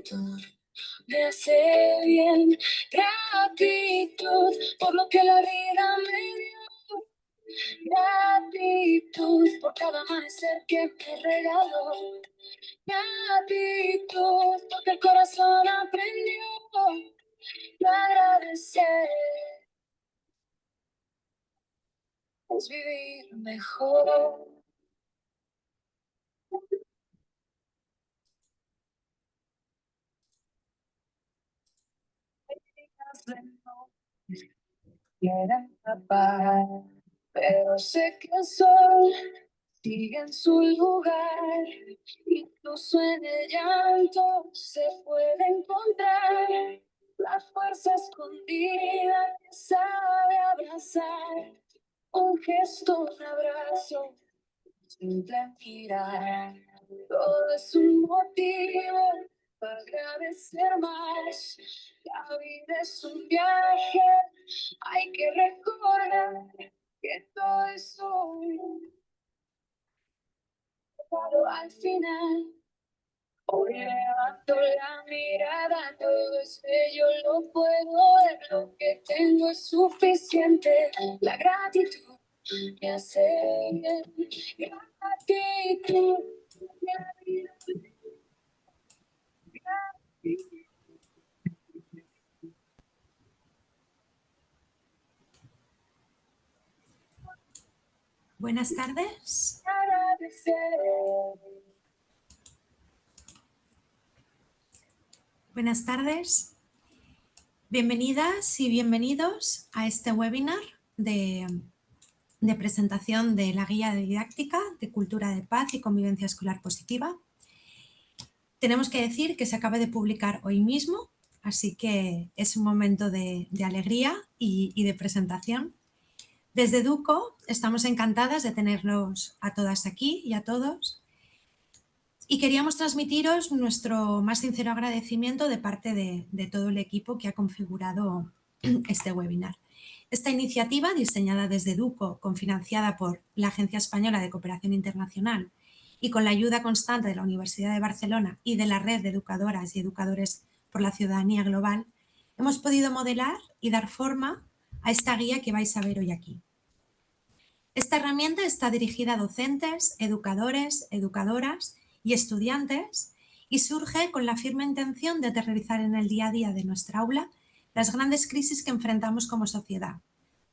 gratitud me hace bien. Gratitud por lo que la vida me dio. Gratitud por cada amanecer que me regaló. Gratitud porque el corazón aprendió a agradecer. Es vivir mejor. Quieren tapar, pero sé que el sol sigue en su lugar. Incluso en el llanto se puede encontrar la fuerza escondida que sabe abrazar. Un gesto, un abrazo, simple mirar. Todo es un motivo para agradecer más. La vida es un viaje, hay que recordar que todo es hoy. Pero al final, hoy levanto la mirada, todo es bello, lo puedo ver, lo que tengo es suficiente. La gratitud me hace bien, gratitud. La vida Buenas tardes. Buenas tardes. Bienvenidas y bienvenidos a este webinar de presentación de la guía de didáctica de cultura de paz y convivencia escolar positiva. Tenemos que decir que se acaba de publicar hoy mismo, así que es un momento de alegría y de presentación. Desde Educo estamos encantadas de tenerlos a todas aquí y a todos. Y queríamos transmitiros nuestro más sincero agradecimiento de parte de todo el equipo que ha configurado este webinar. Esta iniciativa, diseñada desde Educo, cofinanciada por la Agencia Española de Cooperación Internacional y con la ayuda constante de la Universidad de Barcelona y de la Red de Educadoras y Educadores por la Ciudadanía Global, hemos podido modelar y dar forma a esta guía que vais a ver hoy aquí. Esta herramienta está dirigida a docentes, educadores, educadoras y estudiantes y surge con la firme intención de aterrizar en el día a día de nuestra aula las grandes crisis que enfrentamos como sociedad,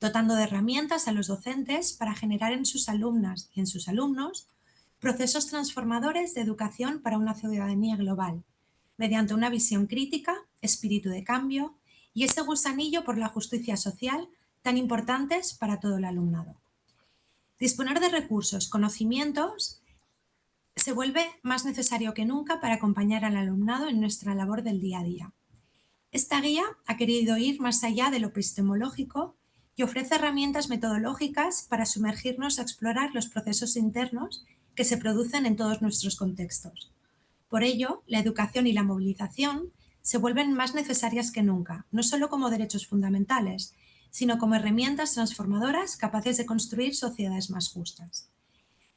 dotando de herramientas a los docentes para generar en sus alumnas y en sus alumnos procesos transformadores de educación para una ciudadanía global, mediante una visión crítica, espíritu de cambio y ese gusanillo por la justicia social tan importantes para todo el alumnado. Disponer de recursos, conocimientos, se vuelve más necesario que nunca para acompañar al alumnado en nuestra labor del día a día. Esta guía ha querido ir más allá de lo epistemológico y ofrece herramientas metodológicas para sumergirnos a explorar los procesos internos que se producen en todos nuestros contextos. Por ello, la educación y la movilización se vuelven más necesarias que nunca, no solo como derechos fundamentales, sino como herramientas transformadoras capaces de construir sociedades más justas.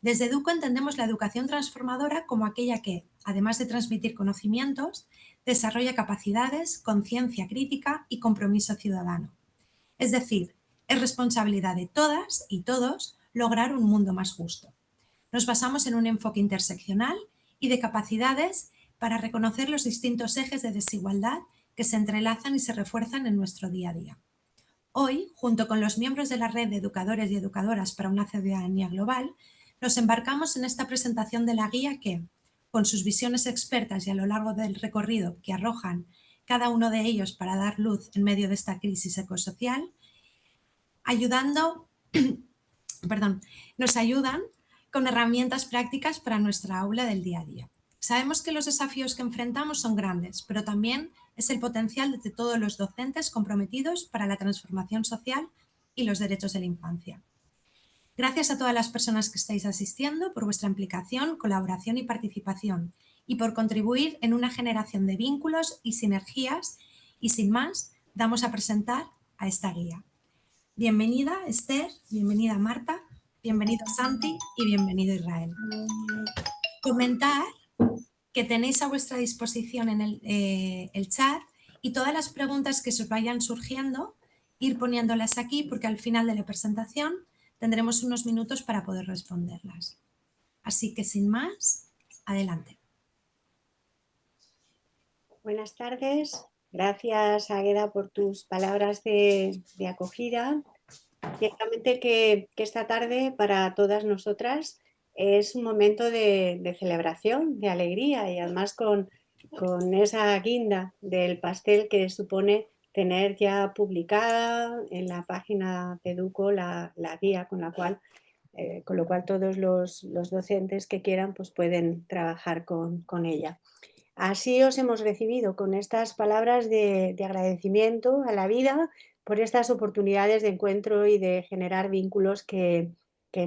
Desde Educo entendemos la educación transformadora como aquella que, además de transmitir conocimientos, desarrolla capacidades, conciencia crítica y compromiso ciudadano. Es decir, es responsabilidad de todas y todos lograr un mundo más justo. Nos basamos en un enfoque interseccional y de capacidades para reconocer los distintos ejes de desigualdad que se entrelazan y se refuerzan en nuestro día a día. Hoy, junto con los miembros de la Red de Educadores y Educadoras para una Ciudadanía Global, nos embarcamos en esta presentación de la guía que, con sus visiones expertas y a lo largo del recorrido que arrojan cada uno de ellos para dar luz en medio de esta crisis ecosocial, nos ayudan con herramientas prácticas para nuestra aula del día a día. Sabemos que los desafíos que enfrentamos son grandes, pero también es el potencial de todos los docentes comprometidos para la transformación social y los derechos de la infancia. Gracias a todas las personas que estáis asistiendo por vuestra implicación, colaboración y participación y por contribuir en una generación de vínculos y sinergias y sin más, damos a presentar a esta guía. Bienvenida Esther, bienvenida Marta, bienvenido Santi y bienvenido Israel. Comentar que tenéis a vuestra disposición en el chat y todas las preguntas que os vayan surgiendo, ir poniéndolas aquí porque al final de la presentación tendremos unos minutos para poder responderlas. Así que sin más, adelante. Buenas tardes. Gracias, Águeda, por tus palabras de acogida. Ciertamente que esta tarde para todas nosotras es un momento de celebración, de alegría y además con esa guinda del pastel que supone tener ya publicada en la página de Educo la guía con lo cual todos los docentes que quieran pues pueden trabajar con ella. Así os hemos recibido con estas palabras de agradecimiento a la vida por estas oportunidades de encuentro y de generar vínculos que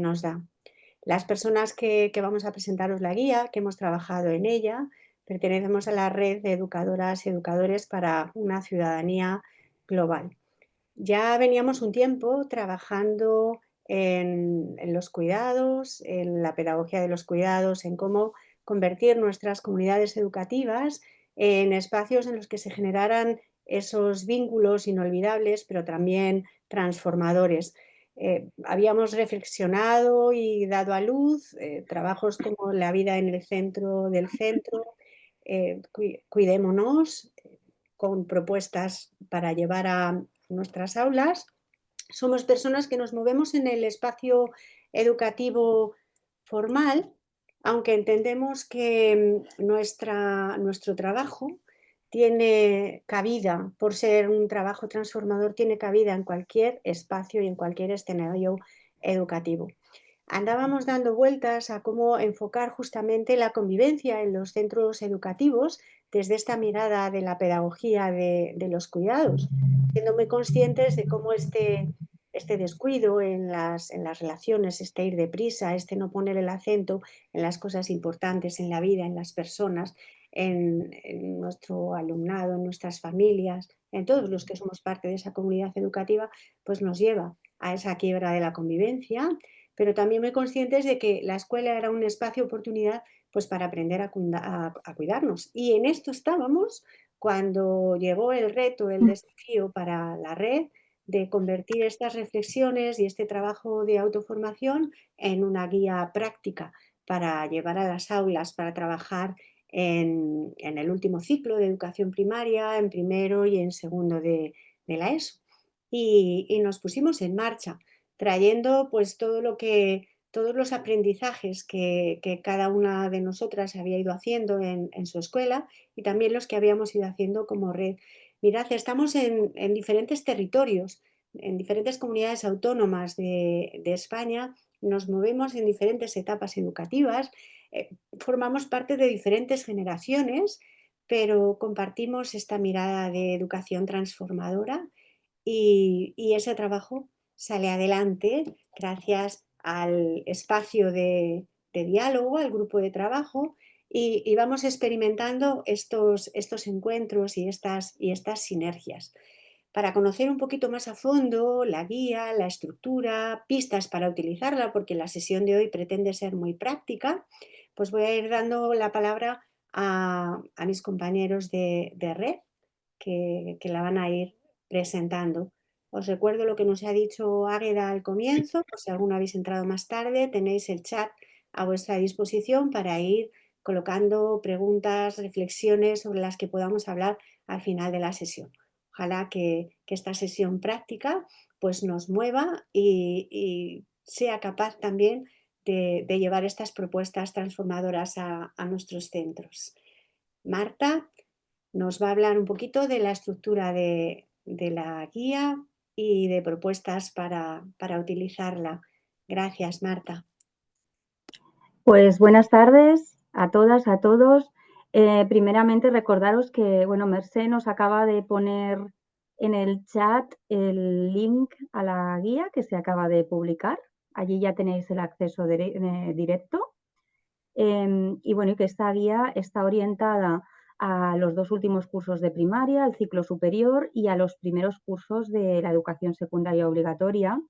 nos da. Las personas que vamos a presentaros la guía, que hemos trabajado en ella, pertenecemos a la red de educadoras y educadores para una ciudadanía global. Ya veníamos un tiempo trabajando en los cuidados, en la pedagogía de los cuidados, en cómo convertir nuestras comunidades educativas en espacios en los que se generaran esos vínculos inolvidables, pero también transformadores. Habíamos reflexionado y dado a luz trabajos como la vida en el centro del centro, cuidémonos, con propuestas para llevar a nuestras aulas. Somos personas que nos movemos en el espacio educativo formal, aunque entendemos que nuestro trabajo tiene cabida, por ser un trabajo transformador, tiene cabida en cualquier espacio y en cualquier escenario educativo. Andábamos dando vueltas a cómo enfocar justamente la convivencia en los centros educativos desde esta mirada de la pedagogía de los cuidados, siendo muy conscientes de cómo este descuido en las relaciones, este ir deprisa, este no poner el acento en las cosas importantes en la vida, en las personas, en nuestro alumnado, en nuestras familias, en todos los que somos parte de esa comunidad educativa, pues nos lleva a esa quiebra de la convivencia, pero también muy conscientes de que la escuela era un espacio de oportunidad pues para aprender a cuidarnos. Y en esto estábamos cuando llegó el reto, el desafío para la red de convertir estas reflexiones y este trabajo de autoformación en una guía práctica para llevar a las aulas, para trabajar en el último ciclo de educación primaria, en primero y en segundo de la ESO. Y nos pusimos en marcha, trayendo pues todos los aprendizajes que cada una de nosotras había ido haciendo en su escuela y también los que habíamos ido haciendo como red. Mirad, estamos en diferentes territorios, en diferentes comunidades autónomas de España, nos movemos en diferentes etapas educativas, formamos parte de diferentes generaciones, pero compartimos esta mirada de educación transformadora y ese trabajo sale adelante gracias al espacio de diálogo, al grupo de trabajo y vamos experimentando estos encuentros y estas sinergias. Para conocer un poquito más a fondo la guía, la estructura, pistas para utilizarla, porque la sesión de hoy pretende ser muy práctica, pues voy a ir dando la palabra a mis compañeros de red que la van a ir presentando. Os recuerdo lo que nos ha dicho Águeda al comienzo, por si alguno habéis entrado más tarde, tenéis el chat a vuestra disposición para ir colocando preguntas, reflexiones sobre las que podamos hablar al final de la sesión. Ojalá que esta sesión práctica pues nos mueva y sea capaz también de llevar estas propuestas transformadoras a nuestros centros. Marta nos va a hablar un poquito de la estructura de la guía y de propuestas para utilizarla. Gracias, Marta. Pues buenas tardes a todas, a todos. Primeramente recordaros que, bueno, Mercé nos acaba de poner en el chat el link a la guía que se acaba de publicar. Allí ya tenéis el acceso directo. Y bueno, y que esta guía está orientada a los 2 últimos cursos de primaria, al ciclo superior y a los primeros cursos de la educación secundaria obligatoria.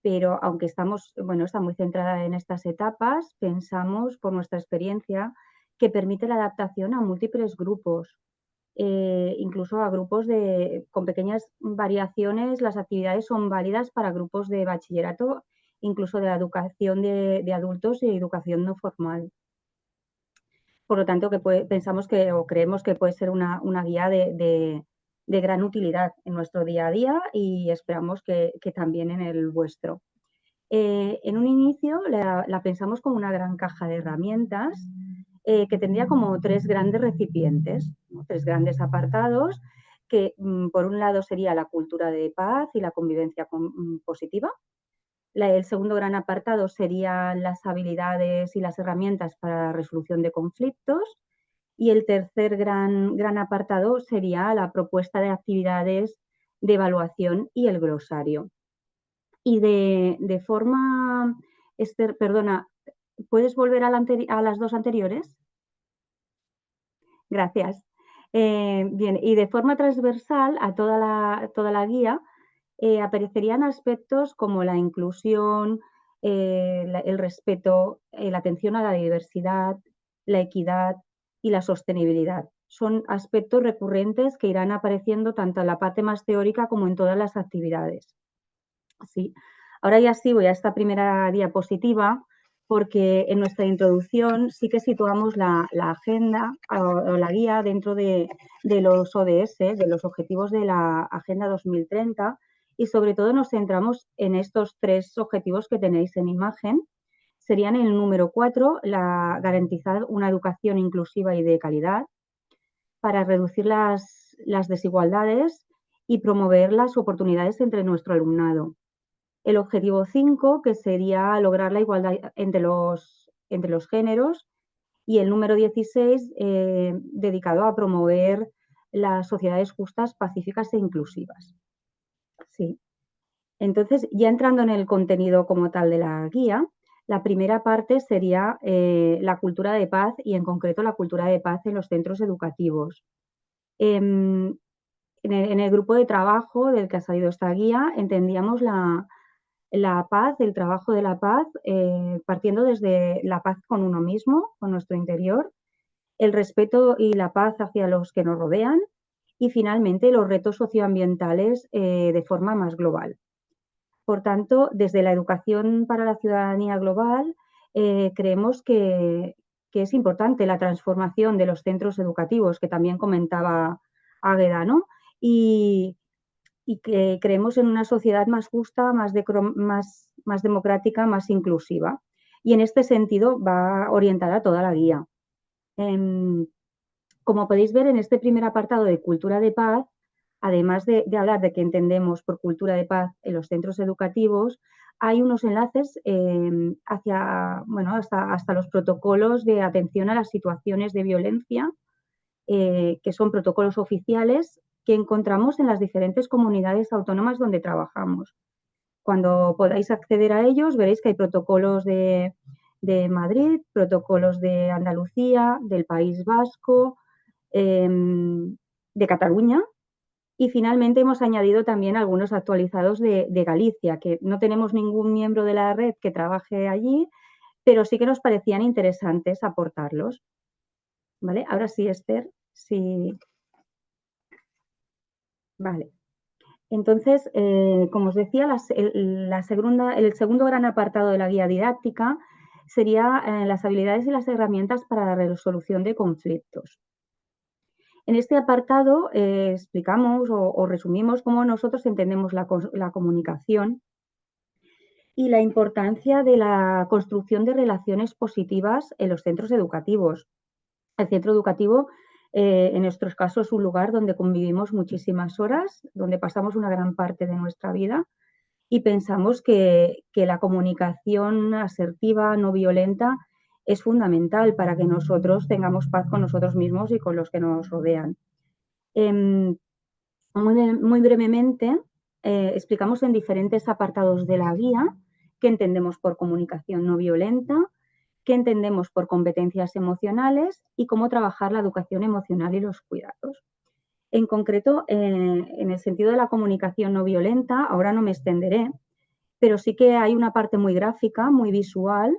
Pero aunque está muy centrada en estas etapas, pensamos por nuestra experiencia que permite la adaptación a múltiples grupos, incluso a grupos con pequeñas variaciones. Las actividades son válidas para grupos de bachillerato, incluso de la educación de adultos y educación no formal. Por lo tanto, pensamos o creemos que puede ser una guía de gran utilidad en nuestro día a día y esperamos que también en el vuestro. En un inicio la pensamos como una gran caja de herramientas que tendría como 3 grandes recipientes, ¿no? 3 grandes apartados que por un lado sería la cultura de paz y la convivencia positiva. El segundo gran apartado serían las habilidades y las herramientas para la resolución de conflictos. Y el tercer gran apartado sería la propuesta de actividades de evaluación y el glosario. Y de forma, Esther, perdona, ¿puedes volver a las 2 anteriores? Gracias. Bien, y de forma transversal a toda la guía aparecerían aspectos como la inclusión, el respeto, la atención a la diversidad, la equidad y la sostenibilidad. Son aspectos recurrentes que irán apareciendo tanto en la parte más teórica como en todas las actividades. Sí. Ahora ya sí voy a esta primera diapositiva porque en nuestra introducción sí que situamos la agenda o la guía dentro de los ODS, de los objetivos de la Agenda 2030 y sobre todo nos centramos en estos 3 objetivos que tenéis en imagen. Serían el número 4, garantizar una educación inclusiva y de calidad para reducir las desigualdades y promover las oportunidades entre nuestro alumnado. El objetivo 5, que sería lograr la igualdad entre los géneros, y el número 16, dedicado a promover las sociedades justas, pacíficas e inclusivas. Sí. Entonces, ya entrando en el contenido como tal de la guía, la primera parte sería la cultura de paz y, en concreto, la cultura de paz en los centros educativos. En el grupo de trabajo del que ha salido esta guía, entendíamos la paz, el trabajo de la paz, partiendo desde la paz con uno mismo, con nuestro interior, el respeto y la paz hacia los que nos rodean y, finalmente, los retos socioambientales de forma más global. Por tanto, desde la educación para la ciudadanía global, creemos que es importante la transformación de los centros educativos, que también comentaba Águeda, ¿no? Y que creemos en una sociedad más justa, más democrática, más inclusiva. Y en este sentido va orientada toda la guía. Como podéis ver en este primer apartado de cultura de paz, además de hablar de qué entendemos por cultura de paz en los centros educativos, hay unos enlaces hasta los protocolos de atención a las situaciones de violencia, que son protocolos oficiales que encontramos en las diferentes comunidades autónomas donde trabajamos. Cuando podáis acceder a ellos, veréis que hay protocolos de Madrid, protocolos de Andalucía, del País Vasco, de Cataluña y, finalmente, hemos añadido también algunos actualizados de Galicia, que no tenemos ningún miembro de la red que trabaje allí, pero sí que nos parecían interesantes aportarlos. ¿Vale? Ahora sí, Esther, sí. Vale. Entonces, como os decía, el segundo gran apartado de la guía didáctica sería las habilidades y las herramientas para la resolución de conflictos. En este apartado explicamos o resumimos cómo nosotros entendemos la comunicación y la importancia de la construcción de relaciones positivas en los centros educativos. El centro educativo, en nuestros casos, es un lugar donde convivimos muchísimas horas, donde pasamos una gran parte de nuestra vida y pensamos que la comunicación asertiva, no violenta, es fundamental para que nosotros tengamos paz con nosotros mismos y con los que nos rodean. Muy brevemente, explicamos en diferentes apartados de la guía qué entendemos por comunicación no violenta, qué entendemos por competencias emocionales y cómo trabajar la educación emocional y los cuidados. En concreto, en el sentido de la comunicación no violenta, ahora no me extenderé, pero sí que hay una parte muy gráfica, muy visual,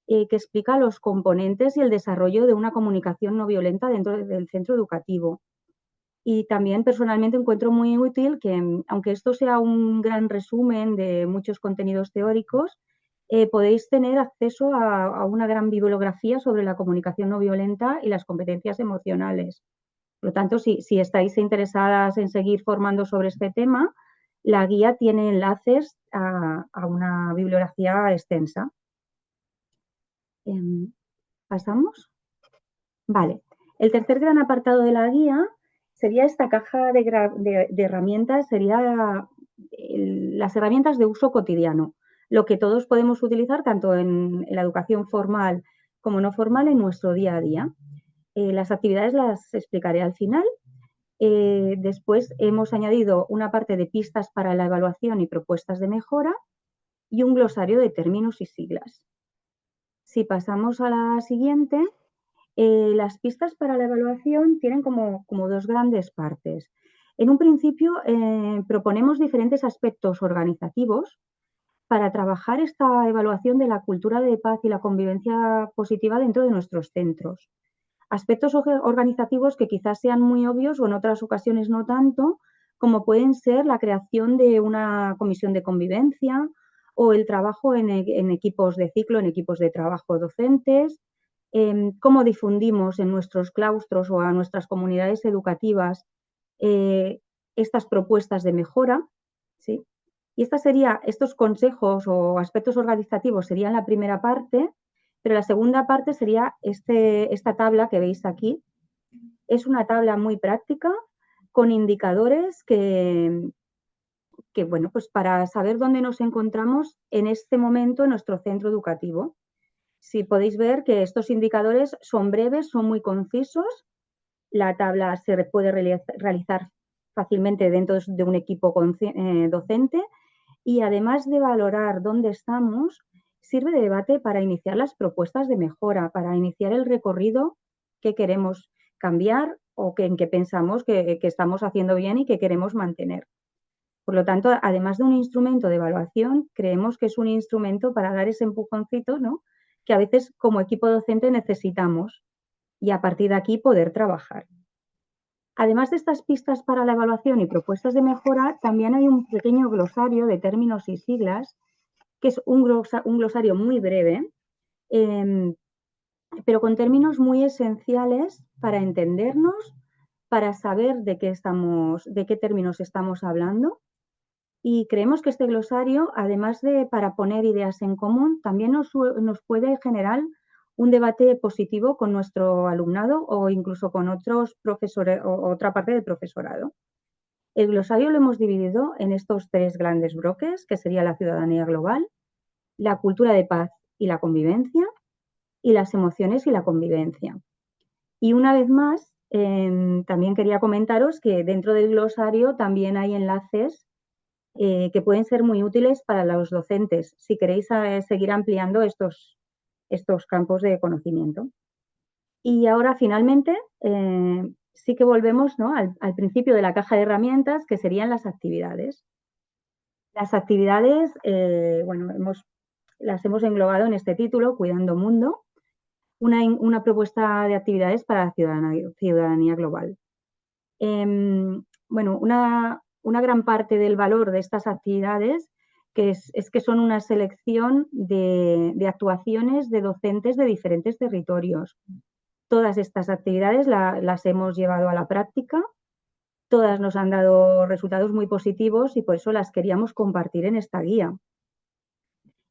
que explica los componentes y el desarrollo de una comunicación no violenta dentro del centro educativo. Y también personalmente encuentro muy útil que, aunque esto sea un gran resumen de muchos contenidos teóricos, podéis tener acceso a una gran bibliografía sobre la comunicación no violenta y las competencias emocionales. Por lo tanto, si estáis interesadas en seguir formando sobre este tema, la guía tiene enlaces a una bibliografía extensa. ¿Pasamos? Vale. El tercer gran apartado de la guía sería esta caja de herramientas, sería las herramientas de uso cotidiano, lo que todos podemos utilizar tanto en la educación formal como no formal en nuestro día a día. Las actividades las explicaré al final. Después hemos añadido una parte de pistas para la evaluación y propuestas de mejora y un glosario de términos y siglas. Si pasamos a la siguiente, las pistas para la evaluación tienen como dos grandes partes. En un principio proponemos diferentes aspectos organizativos para trabajar esta evaluación de la cultura de paz y la convivencia positiva dentro de nuestros centros. Aspectos organizativos que quizás sean muy obvios o en otras ocasiones no tanto, como pueden ser la creación de una comisión de convivencia o el trabajo en equipos de ciclo, en equipos de trabajo docentes, cómo difundimos en nuestros claustros o a nuestras comunidades educativas estas propuestas de mejora, ¿sí? Y estos consejos o aspectos organizativos serían la primera parte, pero la segunda parte sería esta tabla que veis aquí. Es una tabla muy práctica con indicadores que bueno, pues para saber dónde nos encontramos en este momento en nuestro centro educativo. Si podéis ver que estos indicadores son breves, son muy concisos. La tabla se puede realizar fácilmente dentro de un equipo docente y además de valorar dónde estamos, sirve de debate para iniciar las propuestas de mejora, para iniciar el recorrido que queremos cambiar o en que pensamos que estamos haciendo bien y que queremos mantener. Por lo tanto, además de un instrumento de evaluación, creemos que es un instrumento para dar ese empujoncito, ¿no?, que a veces como equipo docente necesitamos y a partir de aquí poder trabajar. Además de estas pistas para la evaluación y propuestas de mejora, también hay un pequeño glosario de términos y siglas, que es un glosario muy breve, pero con términos muy esenciales para entendernos, para saber de qué términos estamos hablando. Y creemos que este glosario, además de para poner ideas en común, también nos puede generar un debate positivo con nuestro alumnado o incluso con otros profesores o otra parte del profesorado. El glosario lo hemos dividido en estos tres grandes bloques, que sería la ciudadanía global, la cultura de paz y la convivencia, y las emociones y la convivencia. Y una vez más, también quería comentaros que dentro del glosario también hay enlaces que pueden ser muy útiles para los docentes si queréis seguir ampliando estos campos de conocimiento. Y ahora, finalmente, sí que volvemos, ¿no?, al principio de la caja de herramientas, que serían las actividades. Las actividades, bueno, las hemos englobado en este título, Cuidando Mundo, una propuesta de actividades para la ciudadanía global. Bueno, una gran parte del valor de estas actividades es que son una selección de actuaciones de docentes de diferentes territorios. Todas estas actividades las hemos llevado a la práctica, todas nos han dado resultados muy positivos y por eso las queríamos compartir en esta guía.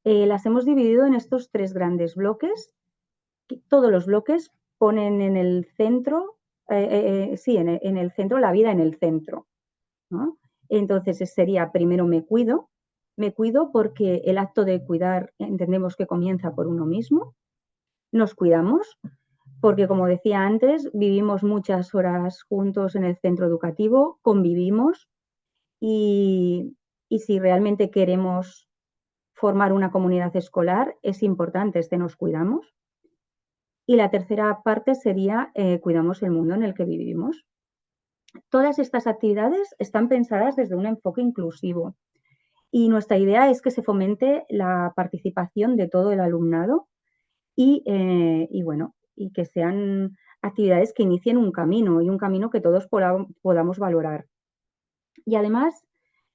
Las hemos dividido en estos tres grandes bloques. Todos los bloques ponen en el centro, en el centro, la vida en el centro, ¿no? Entonces sería primero me cuido porque el acto de cuidar entendemos que comienza por uno mismo. Nos cuidamos porque, como decía antes, vivimos muchas horas juntos en el centro educativo, convivimos y si realmente queremos formar una comunidad escolar, es importante nos cuidamos. Y la tercera parte sería cuidamos el mundo en el que vivimos. Todas estas actividades están pensadas desde un enfoque inclusivo y nuestra idea es que se fomente la participación de todo el alumnado y bueno, y que sean actividades que inicien un camino y un camino que todos podamos valorar. Y además,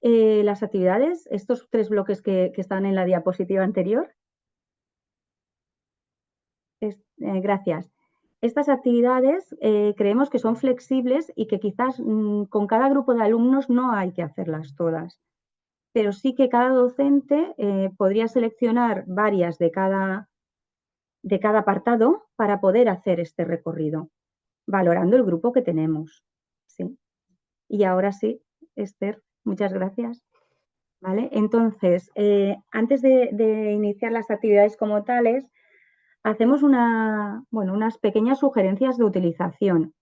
las actividades, estos 3 bloques que están en la diapositiva anterior, gracias. Estas actividades creemos que son flexibles y que quizás con cada grupo de alumnos no hay que hacerlas todas, pero sí que cada docente podría seleccionar varias de cada apartado para poder hacer este recorrido, valorando el grupo que tenemos. ¿Sí? Y ahora sí, Esther, muchas gracias. ¿Vale? Entonces, antes de iniciar las actividades como tales, hacemos unas pequeñas sugerencias de utilización.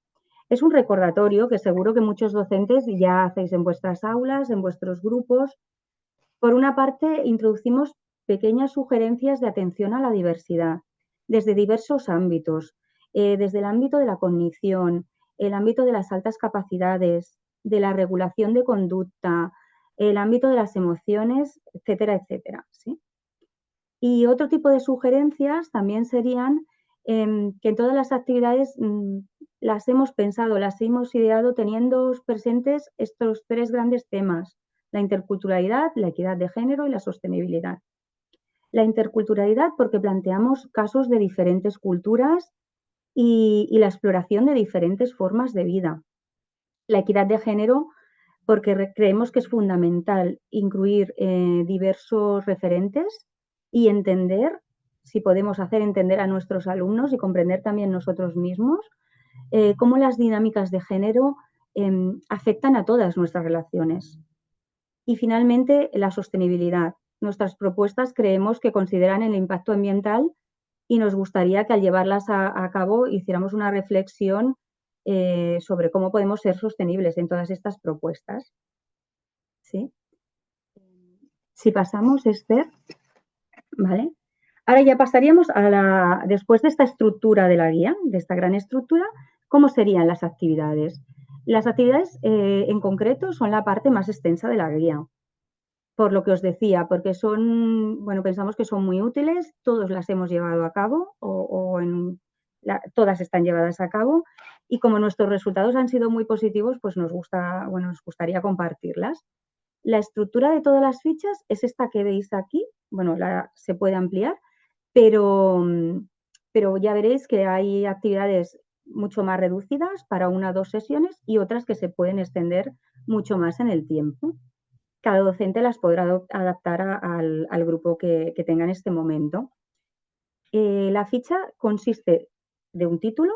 Es un recordatorio que seguro que muchos docentes ya hacéis en vuestras aulas, en vuestros grupos. Por una parte, introducimos pequeñas sugerencias de atención a la diversidad, desde diversos ámbitos, desde el ámbito de la cognición, el ámbito de las altas capacidades, de la regulación de conducta, el ámbito de las emociones, etcétera, etcétera. ¿Sí? Y otro tipo de sugerencias también serían que en todas las actividades las hemos pensado, las hemos ideado teniendo presentes estos 3 grandes temas: la interculturalidad, la equidad de género y la sostenibilidad. La interculturalidad porque planteamos casos de diferentes culturas y la exploración de diferentes formas de vida. La equidad de género porque creemos que es fundamental incluir diversos referentes y entender, si podemos hacer entender a nuestros alumnos y comprender también nosotros mismos, cómo las dinámicas de género afectan a todas nuestras relaciones. Y finalmente, la sostenibilidad. Nuestras propuestas creemos que consideran el impacto ambiental y nos gustaría que al llevarlas a cabo hiciéramos una reflexión sobre cómo podemos ser sostenibles en todas estas propuestas. ¿Sí? Si pasamos, Esther, ¿vale? Ahora ya pasaríamos después de esta estructura de la guía, de esta gran estructura, ¿cómo serían las actividades? Las actividades en concreto son la parte más extensa de la guía, por lo que os decía, porque pensamos que son muy útiles, todos las hemos llevado a cabo todas están llevadas a cabo y como nuestros resultados han sido muy positivos, pues nos gustaría compartirlas. La estructura de todas las fichas es esta que veis aquí, se puede ampliar, pero ya veréis que hay actividades mucho más reducidas para 1 o 2 sesiones y otras que se pueden extender mucho más en el tiempo. Cada docente las podrá adaptar al grupo que tenga en este momento. La ficha consiste de un título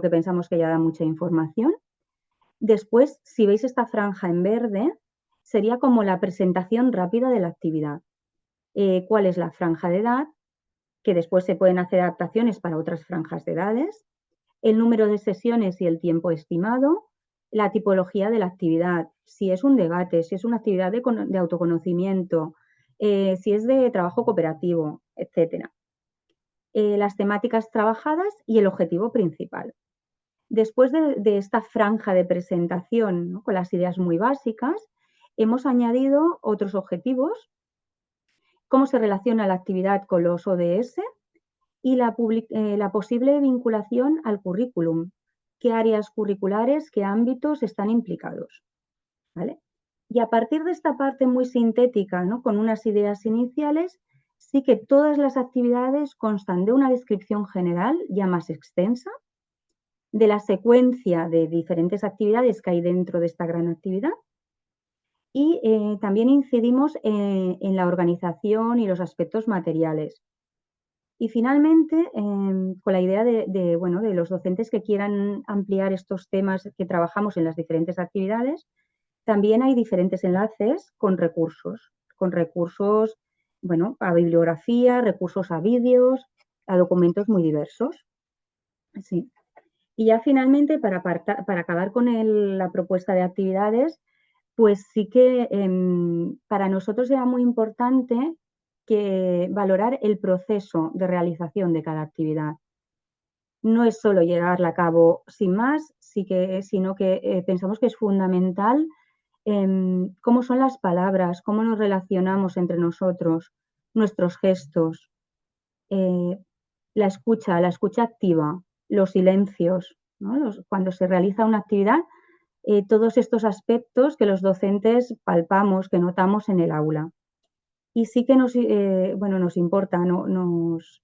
que pensamos que ya da mucha información. Después, si veis esta franja en verde, sería como la presentación rápida de la actividad. ¿Cuál es la franja de edad? Que después se pueden hacer adaptaciones para otras franjas de edades. El número de sesiones y el tiempo estimado. La tipología de la actividad. Si es un debate, si es una actividad de autoconocimiento, si es de trabajo cooperativo, etcétera. Las temáticas trabajadas y el objetivo principal. Después de esta franja de presentación, ¿no?, con las ideas muy básicas, hemos añadido otros objetivos, cómo se relaciona la actividad con los ODS y la posible vinculación al currículum, qué áreas curriculares, qué ámbitos están implicados. ¿Vale? Y a partir de esta parte muy sintética, ¿no?, con unas ideas iniciales, sí que todas las actividades constan de una descripción general ya más extensa, de la secuencia de diferentes actividades que hay dentro de esta gran actividad y también incidimos en la organización y los aspectos materiales. Y finalmente, con la idea de los docentes que quieran ampliar estos temas que trabajamos en las diferentes actividades, también hay diferentes enlaces con recursos a bibliografía, recursos a vídeos, a documentos muy diversos. Sí. Y ya finalmente, para acabar con la propuesta de actividades, pues sí que para nosotros era muy importante valorar el proceso de realización de cada actividad. No es solo llevarla a cabo sin más, sino que pensamos que es fundamental cómo son las palabras, cómo nos relacionamos entre nosotros, nuestros gestos, la escucha activa, los silencios, ¿no? Cuando se realiza una actividad, todos estos aspectos que los docentes palpamos, que notamos en el aula. Y sí que nos importa, nos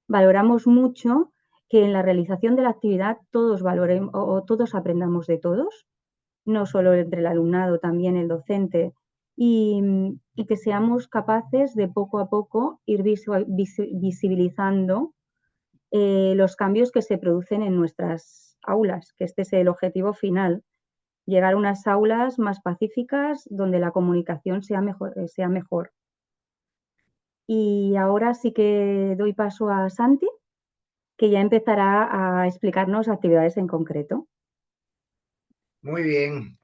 valoramos mucho que en la realización de la actividad todos valoremos o todos aprendamos de todos, no solo entre el alumnado, también el docente, y que seamos capaces de poco a poco ir visibilizando los cambios que se producen en nuestras aulas, que este es el objetivo final, llegar a unas aulas más pacíficas donde la comunicación sea mejor. Y ahora sí que doy paso a Santi, que ya empezará a explicarnos actividades en concreto. Muy bien.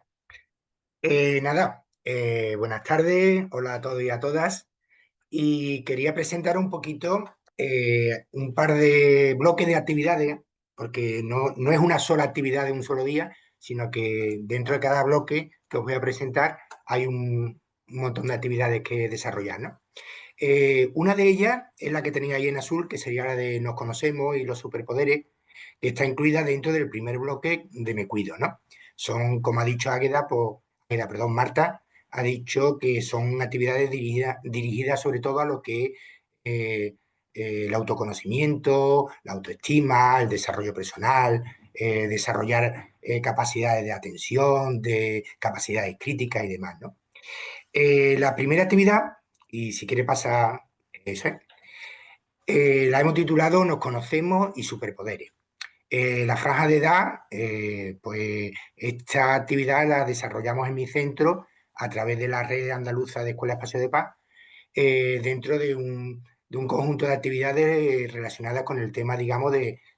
Buenas tardes, hola a todos y a todas. Y quería presentar un poquito un par de bloques de actividades, porque no es una sola actividad de un solo día, sino que dentro de cada bloque que os voy a presentar hay un montón de actividades que desarrollar, ¿no? Una de ellas es la que tenía ahí en azul, que sería la de Nos conocemos y los superpoderes, que está incluida dentro del primer bloque de Me cuido, ¿no? Son, como ha dicho Marta, ha dicho que son actividades dirigidas sobre todo a lo que es el autoconocimiento, la autoestima, el desarrollo personal, desarrollar capacidades de atención, de capacidades críticas y demás, ¿no? La primera actividad, y si quiere pasar eso, la hemos titulado Nos conocemos y superpoderes. La franja de edad, pues esta actividad la desarrollamos en mi centro a través de la red andaluza de Escuela Espacio de Paz, dentro de un conjunto de actividades relacionadas con el tema, digamos,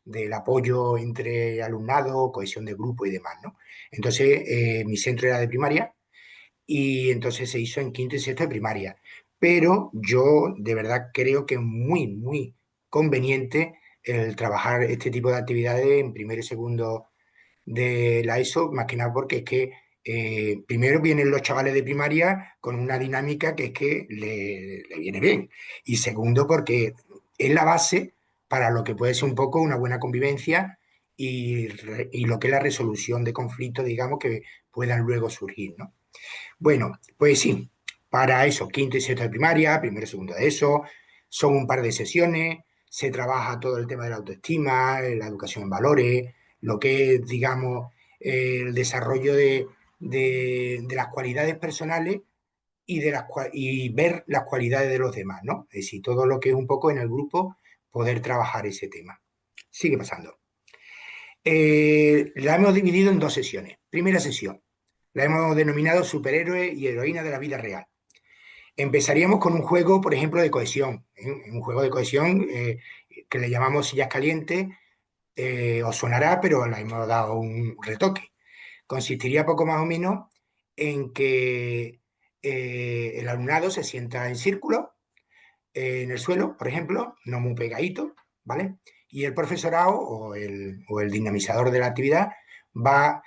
del apoyo entre alumnado, cohesión de grupo y demás, ¿no? Entonces, mi centro era de primaria y entonces se hizo en quinto y sexto de primaria. Pero yo de verdad creo que es muy, muy conveniente el trabajar este tipo de actividades en primero y segundo de la ESO, más que nada porque es que primero vienen los chavales de primaria con una dinámica que es que le viene bien. Y segundo, porque es la base para lo que puede ser un poco una buena convivencia y lo que es la resolución de conflictos, digamos, que puedan luego surgir, ¿no? Bueno, pues sí, para eso, quinto y sexto de primaria, primero y segundo de eso, son un par de sesiones, se trabaja todo el tema de la autoestima, la educación en valores, lo que es, digamos, el desarrollo de las cualidades personales y ver las cualidades de los demás, ¿no? Es decir, todo lo que es un poco en el grupo, poder trabajar ese tema. Sigue pasando. La hemos dividido en dos sesiones. Primera sesión, la hemos denominado superhéroe y heroína de la vida real. Empezaríamos con un juego, por ejemplo, de cohesión. Un juego de cohesión que le llamamos sillas calientes. Os sonará, pero le hemos dado un retoque. Consistiría poco más o menos en que el alumnado se sienta en círculo en el suelo, por ejemplo, no muy pegadito, ¿vale? Y el profesorado o el dinamizador de la actividad va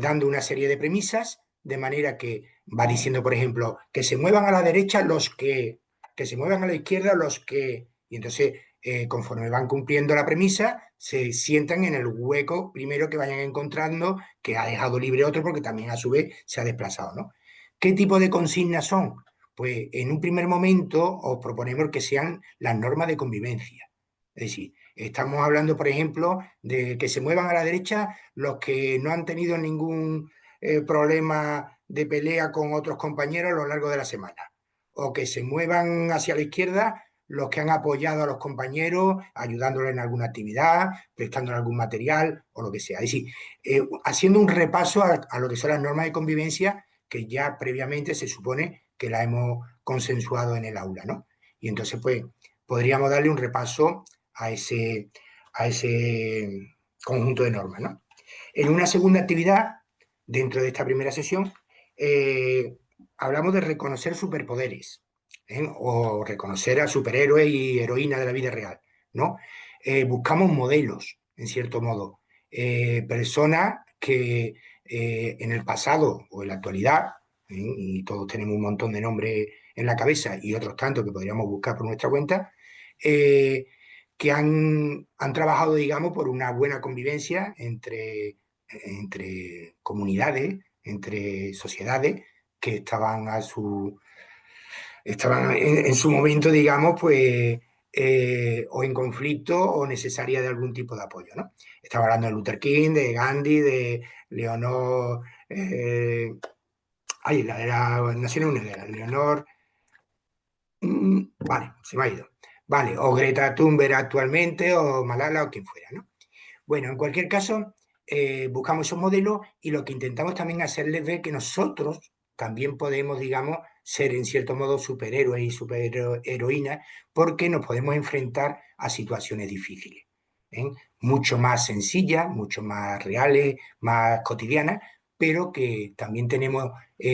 dando una serie de premisas, de manera que va diciendo, por ejemplo, que se muevan a la derecha los que se muevan a la izquierda los que... Y entonces, conforme van cumpliendo la premisa, se sientan en el hueco primero que vayan encontrando, que ha dejado libre otro porque también a su vez se ha desplazado, ¿no? ¿Qué tipo de consignas son? Pues en un primer momento os proponemos que sean las normas de convivencia. Es decir, estamos hablando, por ejemplo, de que se muevan a la derecha los que no han tenido ningún problema de pelea con otros compañeros a lo largo de la semana. O que se muevan hacia la izquierda los que han apoyado a los compañeros, ayudándoles en alguna actividad, prestándole algún material o lo que sea. Es decir, haciendo un repaso a lo que son las normas de convivencia que ya previamente se supone que la hemos consensuado en el aula, ¿no? Y entonces, pues, podríamos darle un repaso a ese conjunto de normas, ¿no? En una segunda actividad, dentro de esta primera sesión, hablamos de reconocer superpoderes, o reconocer a superhéroes y heroínas de la vida real, ¿no? Buscamos modelos, en cierto modo, personas que en el pasado o en la actualidad, y todos tenemos un montón de nombres en la cabeza y otros tantos que podríamos buscar por nuestra cuenta, que han trabajado, digamos, por una buena convivencia entre comunidades, entre sociedades que estaban en su momento, digamos, pues, o en conflicto o necesaria de algún tipo de apoyo, ¿no? Estaba hablando de Luther King, de Gandhi, de Leonor, la de las Naciones Unidas, Leonor, vale, se me ha ido. Vale, o Greta Thunberg actualmente, o Malala, o quien fuera, ¿no? Bueno, en cualquier caso, buscamos esos modelos y lo que intentamos también hacerles ver que nosotros también podemos, digamos, ser en cierto modo superhéroes y superheroínas porque nos podemos enfrentar a situaciones difíciles, ¿eh? Mucho más sencillas, mucho más reales, más cotidianas, pero que también tenemos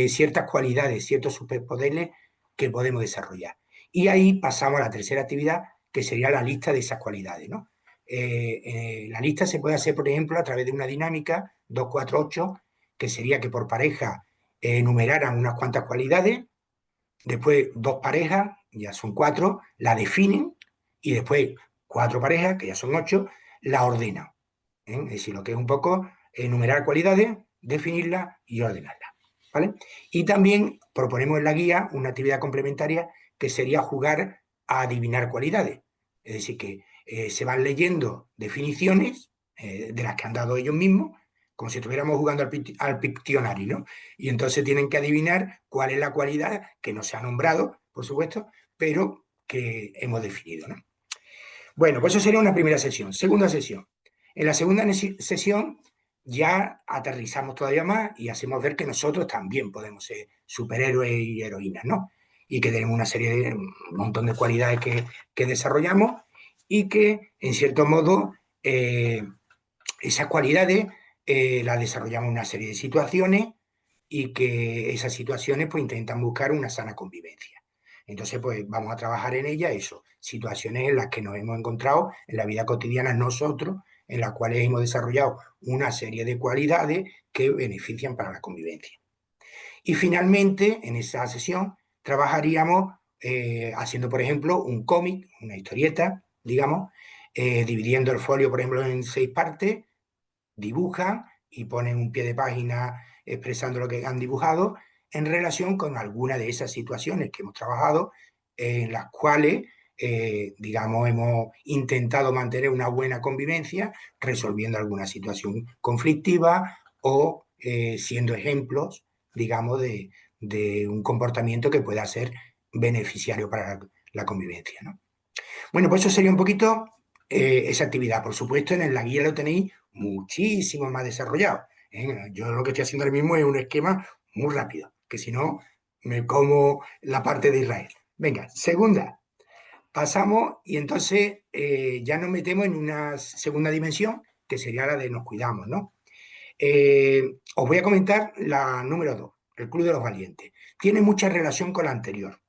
ciertas cualidades, ciertos superpoderes que podemos desarrollar. Y ahí pasamos a la tercera actividad, que sería la lista de esas cualidades, ¿no? La lista se puede hacer, por ejemplo, a través de una dinámica 2-4-8, que sería que por pareja enumeraran unas cuantas cualidades, después dos parejas, ya son 4, la definen, y después 4 parejas, que ya son 8, la ordenan. Es decir, lo que es un poco enumerar cualidades, definirlas y ordenarlas, ¿vale? Y también proponemos en la guía una actividad complementaria que sería jugar a adivinar cualidades. Es decir, que se van leyendo definiciones de las que han dado ellos mismos, como si estuviéramos jugando al Pictionary, ¿no? Y entonces tienen que adivinar cuál es la cualidad que no se ha nombrado, por supuesto, pero que hemos definido, ¿no? Bueno, pues eso sería una primera sesión. Segunda sesión. En la segunda sesión ya aterrizamos todavía más y hacemos ver que nosotros también podemos ser superhéroes y heroínas, ¿no? Y que tenemos una serie de un montón de cualidades que desarrollamos y que, en cierto modo, esas cualidades las desarrollamos en una serie de situaciones y que esas situaciones pues intentan buscar una sana convivencia. Entonces, pues vamos a trabajar en ella eso, situaciones en las que nos hemos encontrado en la vida cotidiana nosotros, en las cuales hemos desarrollado una serie de cualidades que benefician para la convivencia. Y finalmente, en esa sesión, trabajaríamos haciendo, por ejemplo, un cómic, una historieta, digamos, dividiendo el folio, por ejemplo, en 6 partes, dibujan y ponen un pie de página expresando lo que han dibujado en relación con alguna de esas situaciones que hemos trabajado, en las cuales, digamos, hemos intentado mantener una buena convivencia, resolviendo alguna situación conflictiva o siendo ejemplos, digamos, de un comportamiento que pueda ser beneficiario para la convivencia, ¿no? Bueno, pues eso sería un poquito esa actividad. Por supuesto, en la guía lo tenéis muchísimo más desarrollado, ¿eh? Yo lo que estoy haciendo ahora mismo es un esquema muy rápido, que si no me como la parte de Israel. Venga, segunda. Pasamos y entonces ya nos metemos en una segunda dimensión, que sería la de nos cuidamos, ¿no? Os voy a comentar la número 2, el Club de los Valientes. Tiene mucha relación con la anterior.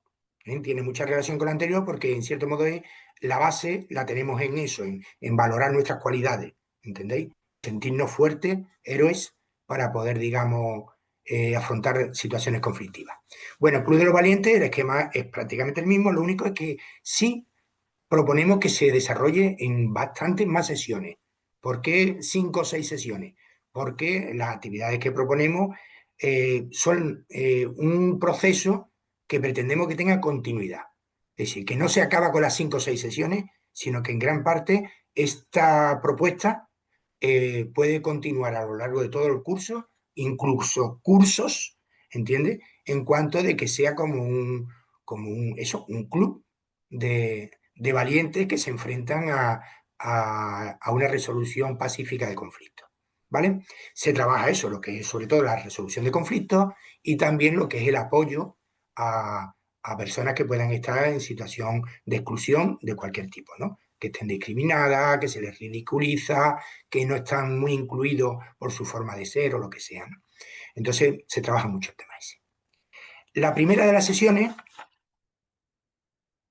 Tiene mucha relación con la anterior porque, en cierto modo, la base la tenemos en eso, en valorar nuestras cualidades, ¿entendéis? Sentirnos fuertes, héroes, para poder, digamos, afrontar situaciones conflictivas. Bueno, el Club de los Valientes, el esquema es prácticamente el mismo, lo único es que sí proponemos que se desarrolle en bastantes más sesiones. ¿Por qué 5 o 6 sesiones? Porque las actividades que proponemos son un proceso que pretendemos que tenga continuidad. Es decir, que no se acaba con las 5 o 6 sesiones, sino que en gran parte esta propuesta puede continuar a lo largo de todo el curso, incluso cursos, ¿entiendes? En cuanto de que sea como un club de valientes que se enfrentan a una resolución pacífica de conflictos, ¿vale? Se trabaja eso, lo que es sobre todo la resolución de conflictos y también lo que es el apoyo a personas que puedan estar en situación de exclusión de cualquier tipo, ¿no? Que estén discriminadas, que se les ridiculiza, que no están muy incluidos por su forma de ser o lo que sea, ¿no? Entonces, se trabaja mucho el tema ese. La primera de las sesiones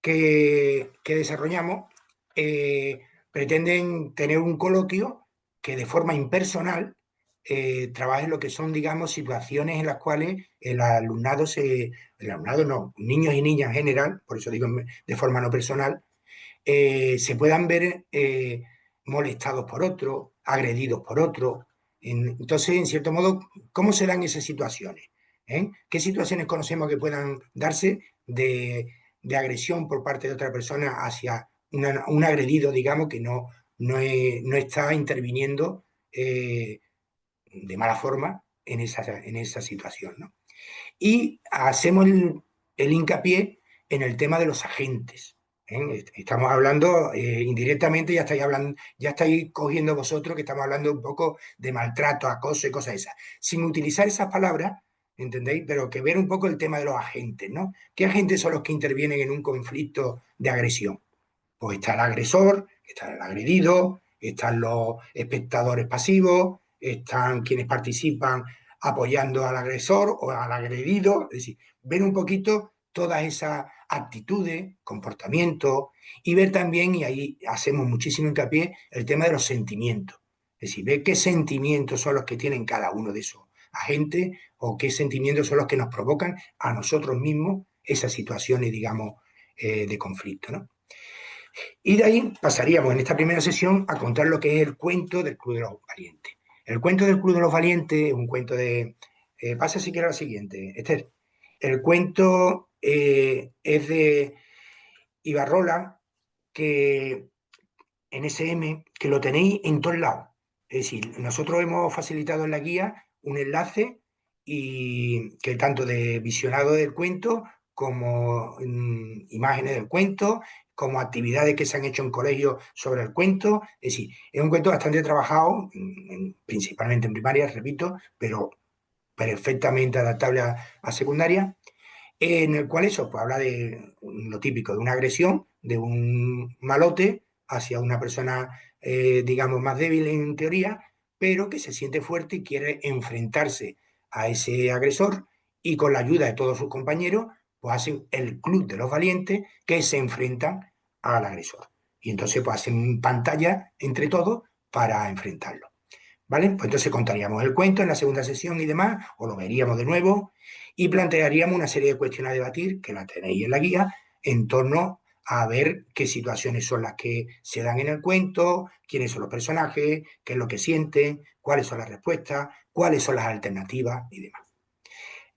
que desarrollamos pretenden tener un coloquio que de forma impersonal trabaje lo que son, digamos, situaciones en las cuales el alumnado no, niños y niñas en general, por eso digo de forma no personal, se puedan ver molestados por otro, agredidos por otro. Entonces, en cierto modo, ¿cómo se dan esas situaciones? ¿Qué situaciones conocemos que puedan darse de agresión por parte de otra persona hacia un agredido, digamos, que no está interviniendo de mala forma en esa situación, ¿no? Y hacemos el hincapié en el tema de los agentes. Estamos hablando indirectamente, ya estáis cogiendo vosotros que estamos hablando un poco de maltrato, acoso y cosas esas, sin utilizar esas palabras, ¿entendéis? Pero que ver un poco el tema de los agentes, ¿no? ¿Qué agentes son los que intervienen en un conflicto de agresión? Pues está el agresor, está el agredido, están los espectadores pasivos, están quienes participan apoyando al agresor o al agredido, es decir, ver un poquito todas esas actitudes, comportamientos y ver también, y ahí hacemos muchísimo hincapié, el tema de los sentimientos. Es decir, ver qué sentimientos son los que tienen cada uno de esos agentes o qué sentimientos son los que nos provocan a nosotros mismos esas situaciones, digamos, de conflicto, ¿no? Y de ahí pasaríamos en esta primera sesión a contar lo que es el cuento del Club de los Valientes. El cuento del Club de los Valientes es un cuento de... pasa si quieres la siguiente, Esther. El cuento es de Ibarrola, que en SM, que lo tenéis en todos lados. Es decir, nosotros hemos facilitado en la guía un enlace y que tanto de visionado del cuento como imágenes del cuento, como actividades que se han hecho en colegios sobre el cuento. Es decir, es un cuento bastante trabajado, principalmente en primaria, repito, pero perfectamente adaptable a secundaria, en el cual eso pues, habla de lo típico, de una agresión, de un malote hacia una persona, digamos, más débil en teoría, pero que se siente fuerte y quiere enfrentarse a ese agresor y con la ayuda de todos sus compañeros, pues hacen el club de los valientes que se enfrentan al agresor. Y entonces pues hacen pantalla entre todos para enfrentarlo. ¿Vale? Pues entonces contaríamos el cuento en la segunda sesión y demás, o lo veríamos de nuevo, y plantearíamos una serie de cuestiones a debatir, que la tenéis en la guía, en torno a ver qué situaciones son las que se dan en el cuento, quiénes son los personajes, qué es lo que sienten, cuáles son las respuestas, cuáles son las alternativas y demás.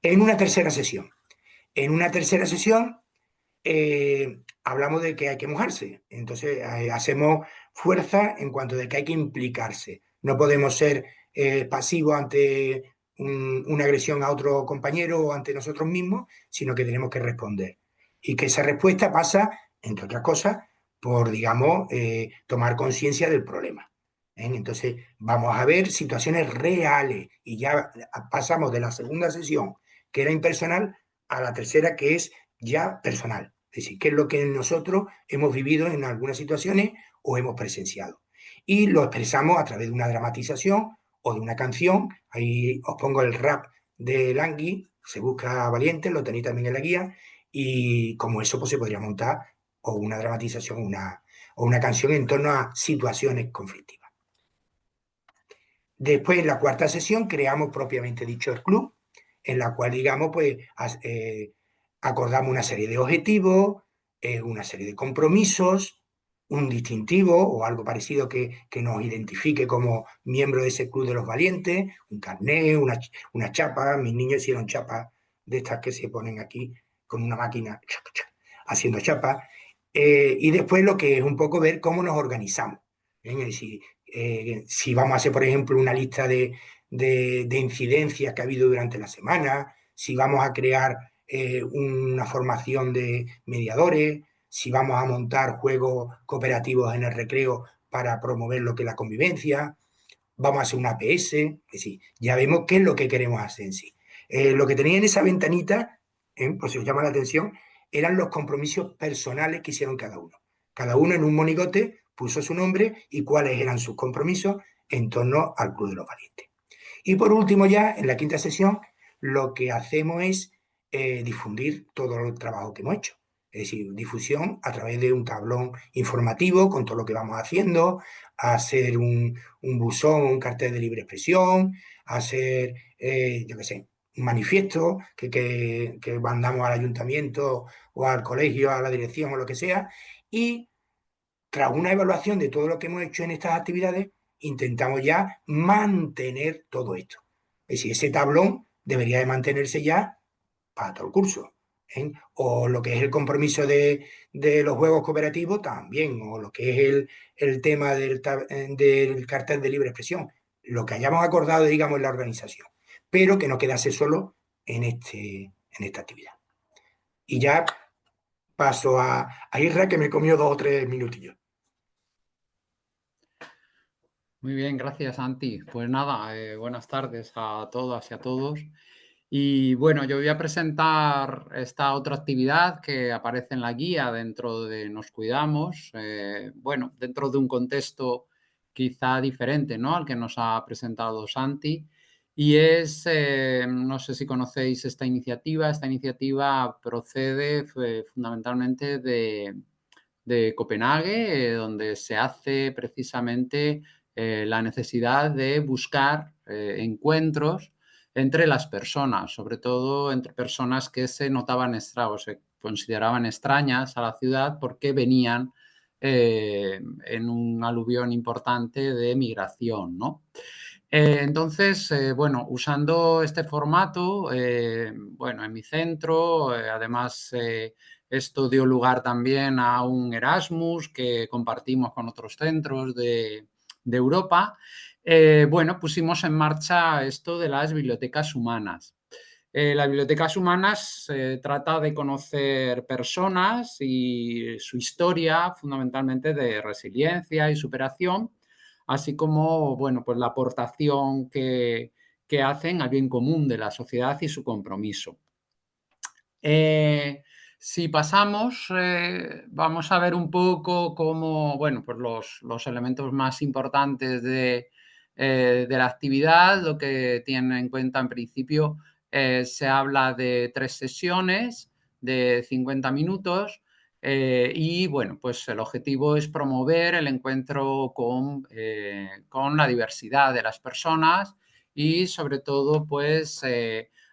En una tercera sesión. En una tercera sesión hablamos de que hay que mojarse. Entonces hacemos fuerza en cuanto de que hay que implicarse. No podemos ser pasivos ante una agresión a otro compañero o ante nosotros mismos, sino que tenemos que responder. Y que esa respuesta pasa, entre otras cosas, por, digamos, tomar conciencia del problema. Entonces, vamos a ver situaciones reales y ya pasamos de la segunda sesión, que era impersonal, a la tercera, que es ya personal. Es decir, qué es lo que nosotros hemos vivido en algunas situaciones o hemos presenciado. Y lo expresamos a través de una dramatización o de una canción. Ahí os pongo el rap de Langui, se busca valiente, lo tenéis también en la guía, y como eso pues se podría montar o una dramatización o una canción en torno a situaciones conflictivas. Después, en la cuarta sesión, creamos propiamente dicho el club, en la cual, digamos, pues acordamos una serie de objetivos, una serie de compromisos, un distintivo o algo parecido que nos identifique como miembro de ese club de los valientes, un carnet, una chapa. Mis niños hicieron chapas de estas que se ponen aquí con una máquina haciendo chapas. Y después lo que es un poco ver cómo nos organizamos. Es decir, si vamos a hacer, por ejemplo, una lista de incidencias que ha habido durante la semana, si vamos a crear una formación de mediadores, si vamos a montar juegos cooperativos en el recreo para promover lo que es la convivencia, vamos a hacer una APS, es decir, ya vemos qué es lo que queremos hacer en sí. Lo que tenía en esa ventanita, por si os llama la atención, eran los compromisos personales que hicieron cada uno. Cada uno en un monigote puso su nombre y cuáles eran sus compromisos en torno al Club de los Valientes. Y por último ya, en la quinta sesión, lo que hacemos es difundir todo el trabajo que hemos hecho. Es decir, difusión a través de un tablón informativo con todo lo que vamos haciendo, hacer un buzón, un cartel de libre expresión, hacer, yo qué sé, un manifiesto que mandamos al ayuntamiento o al colegio, a la dirección o lo que sea, y tras una evaluación de todo lo que hemos hecho en estas actividades, intentamos ya mantener todo esto. Es decir, ese tablón debería de mantenerse ya para todo el curso. O lo que es el compromiso de los juegos cooperativos también, o lo que es el tema del cartel de libre expresión, lo que hayamos acordado, digamos, en la organización, pero que no quedase solo en esta actividad. Y ya paso a Isra, que me comió 2 o 3 minutillos. Muy bien, gracias, Santi. Pues nada, buenas tardes a todas y a todos. Y bueno, yo voy a presentar esta otra actividad que aparece en la guía dentro de Nos Cuidamos, bueno, dentro de un contexto quizá diferente, ¿no?, al que nos ha presentado Santi. Y es, no sé si conocéis esta iniciativa procede fundamentalmente de Copenhague, donde se hace precisamente la necesidad de buscar encuentros entre las personas, sobre todo entre personas que se notaban o se consideraban extrañas a la ciudad porque venían en un aluvión importante de migración, ¿no? Entonces, bueno, usando este formato, bueno, en mi centro, además, esto dio lugar también a un Erasmus que compartimos con otros centros de Europa. Bueno, pusimos en marcha esto de las bibliotecas humanas. Las bibliotecas humanas trata de conocer personas y su historia, fundamentalmente de resiliencia y superación, así como, bueno, pues la aportación que hacen al bien común de la sociedad y su compromiso. Si pasamos, vamos a ver un poco cómo, bueno, pues los elementos más importantes de la actividad, lo que tienen en cuenta en principio, se habla de 3 sesiones de 50 minutos y, bueno, pues el objetivo es promover el encuentro con la diversidad de las personas y, sobre todo, pues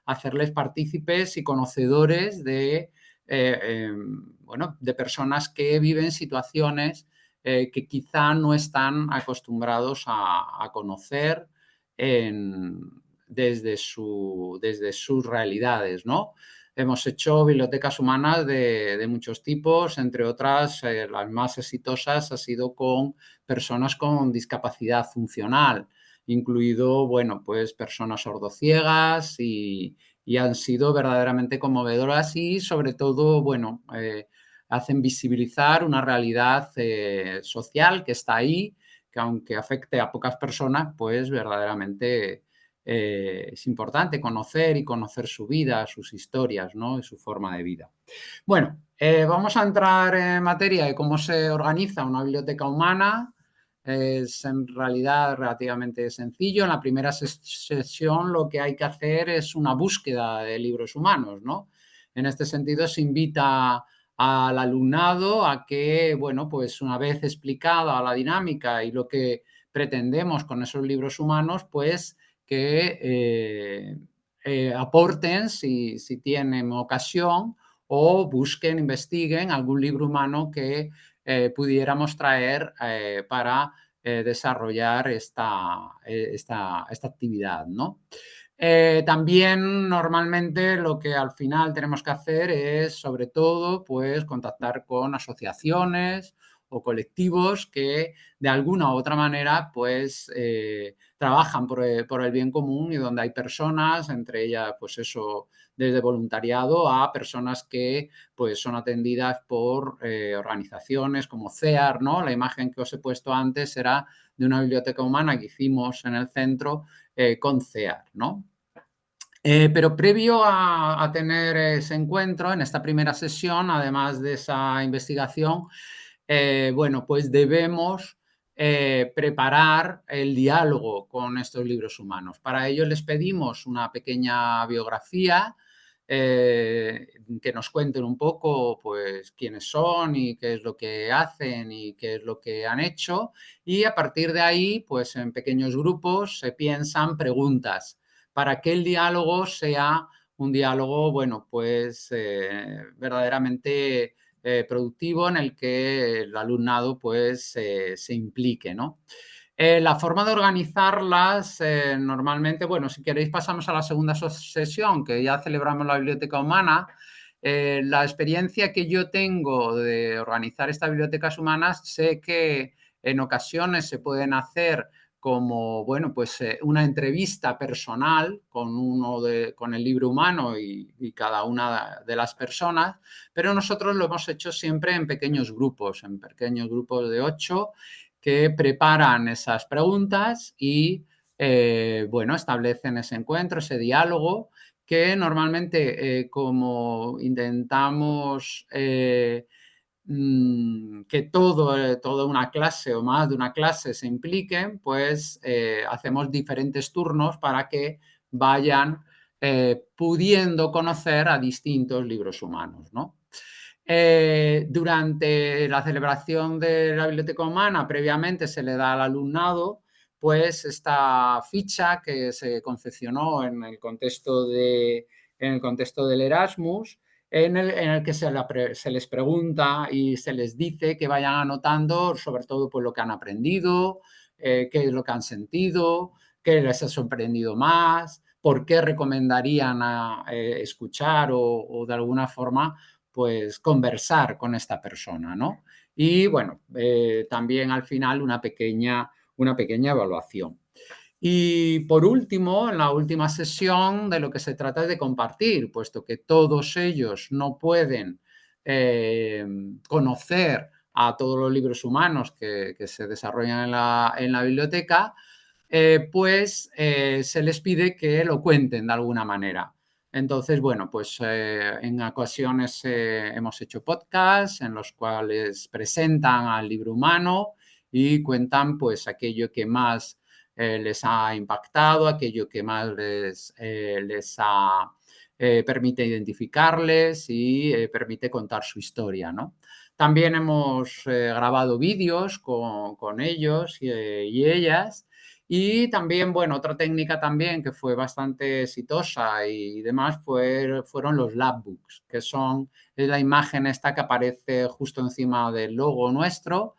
hacerles partícipes y conocedores de, bueno, de personas que viven situaciones que quizá no están acostumbrados a conocer desde sus realidades, ¿no? Hemos hecho bibliotecas humanas de muchos tipos, entre otras, las más exitosas ha sido con personas con discapacidad funcional, incluido, bueno, pues personas sordociegas y han sido verdaderamente conmovedoras y, sobre todo, bueno, hacen visibilizar una realidad social que está ahí, que aunque afecte a pocas personas, pues verdaderamente es importante conocer su vida, sus historias, ¿no?, y su forma de vida. Bueno, vamos a entrar en materia de cómo se organiza una biblioteca humana. Es en realidad relativamente sencillo. En la primera sesión lo que hay que hacer es una búsqueda de libros humanos, ¿no? En este sentido se invita al alumnado a que, bueno, pues una vez explicada la dinámica y lo que pretendemos con esos libros humanos, pues que aporten, si tienen ocasión, o busquen, investiguen algún libro humano que pudiéramos traer para desarrollar esta actividad, ¿no? También normalmente lo que al final tenemos que hacer es, sobre todo, pues contactar con asociaciones o colectivos que de alguna u otra manera pues trabajan por el bien común y donde hay personas, entre ellas pues eso, desde voluntariado a personas que pues son atendidas por organizaciones como CEAR, ¿no? La imagen que os he puesto antes era de una biblioteca humana que hicimos en el centro con CEAR, ¿no? Pero previo a tener ese encuentro, en esta primera sesión, además de esa investigación, bueno, pues debemos preparar el diálogo con estos libros humanos. Para ello les pedimos una pequeña biografía que nos cuenten un poco pues quiénes son y qué es lo que hacen y qué es lo que han hecho, y a partir de ahí, pues en pequeños grupos se piensan preguntas para que el diálogo sea un diálogo, bueno, pues verdaderamente productivo en el que el alumnado pues se implique, ¿no? La forma de organizarlas, normalmente, bueno, si queréis pasamos a la segunda sesión, que ya celebramos la biblioteca humana. La experiencia que yo tengo de organizar estas bibliotecas humanas, sé que en ocasiones se pueden hacer como, bueno, pues una entrevista personal con el libro humano y cada una de las personas, pero nosotros lo hemos hecho siempre en pequeños grupos de 8 que preparan esas preguntas y, bueno, establecen ese encuentro, ese diálogo, que normalmente como intentamos que toda una clase o más de una clase se impliquen, pues hacemos diferentes turnos para que vayan pudiendo conocer a distintos libros humanos, ¿no? Durante la celebración de la biblioteca humana, previamente se le da al alumnado pues esta ficha que se confeccionó en el contexto del Erasmus, en el que se les pregunta y se les dice que vayan anotando sobre todo pues, lo que han aprendido, qué es lo que han sentido, qué les ha sorprendido más, por qué recomendarían escuchar o de alguna forma pues conversar con esta persona, ¿no? Y bueno, también al final una pequeña evaluación. Y por último, en la última sesión de lo que se trata es de compartir, puesto que todos ellos no pueden conocer a todos los libros humanos que se desarrollan en la biblioteca, pues se les pide que lo cuenten de alguna manera. Entonces, bueno, pues en ocasiones hemos hecho podcasts en los cuales presentan al libro humano y cuentan pues aquello que más les ha impactado, aquello que más permite identificarles y permite contar su historia, ¿no? También hemos grabado vídeos con ellos y ellas. Y también, bueno, otra técnica también que fue bastante exitosa y demás fueron los labbooks, que es la imagen esta que aparece justo encima del logo nuestro.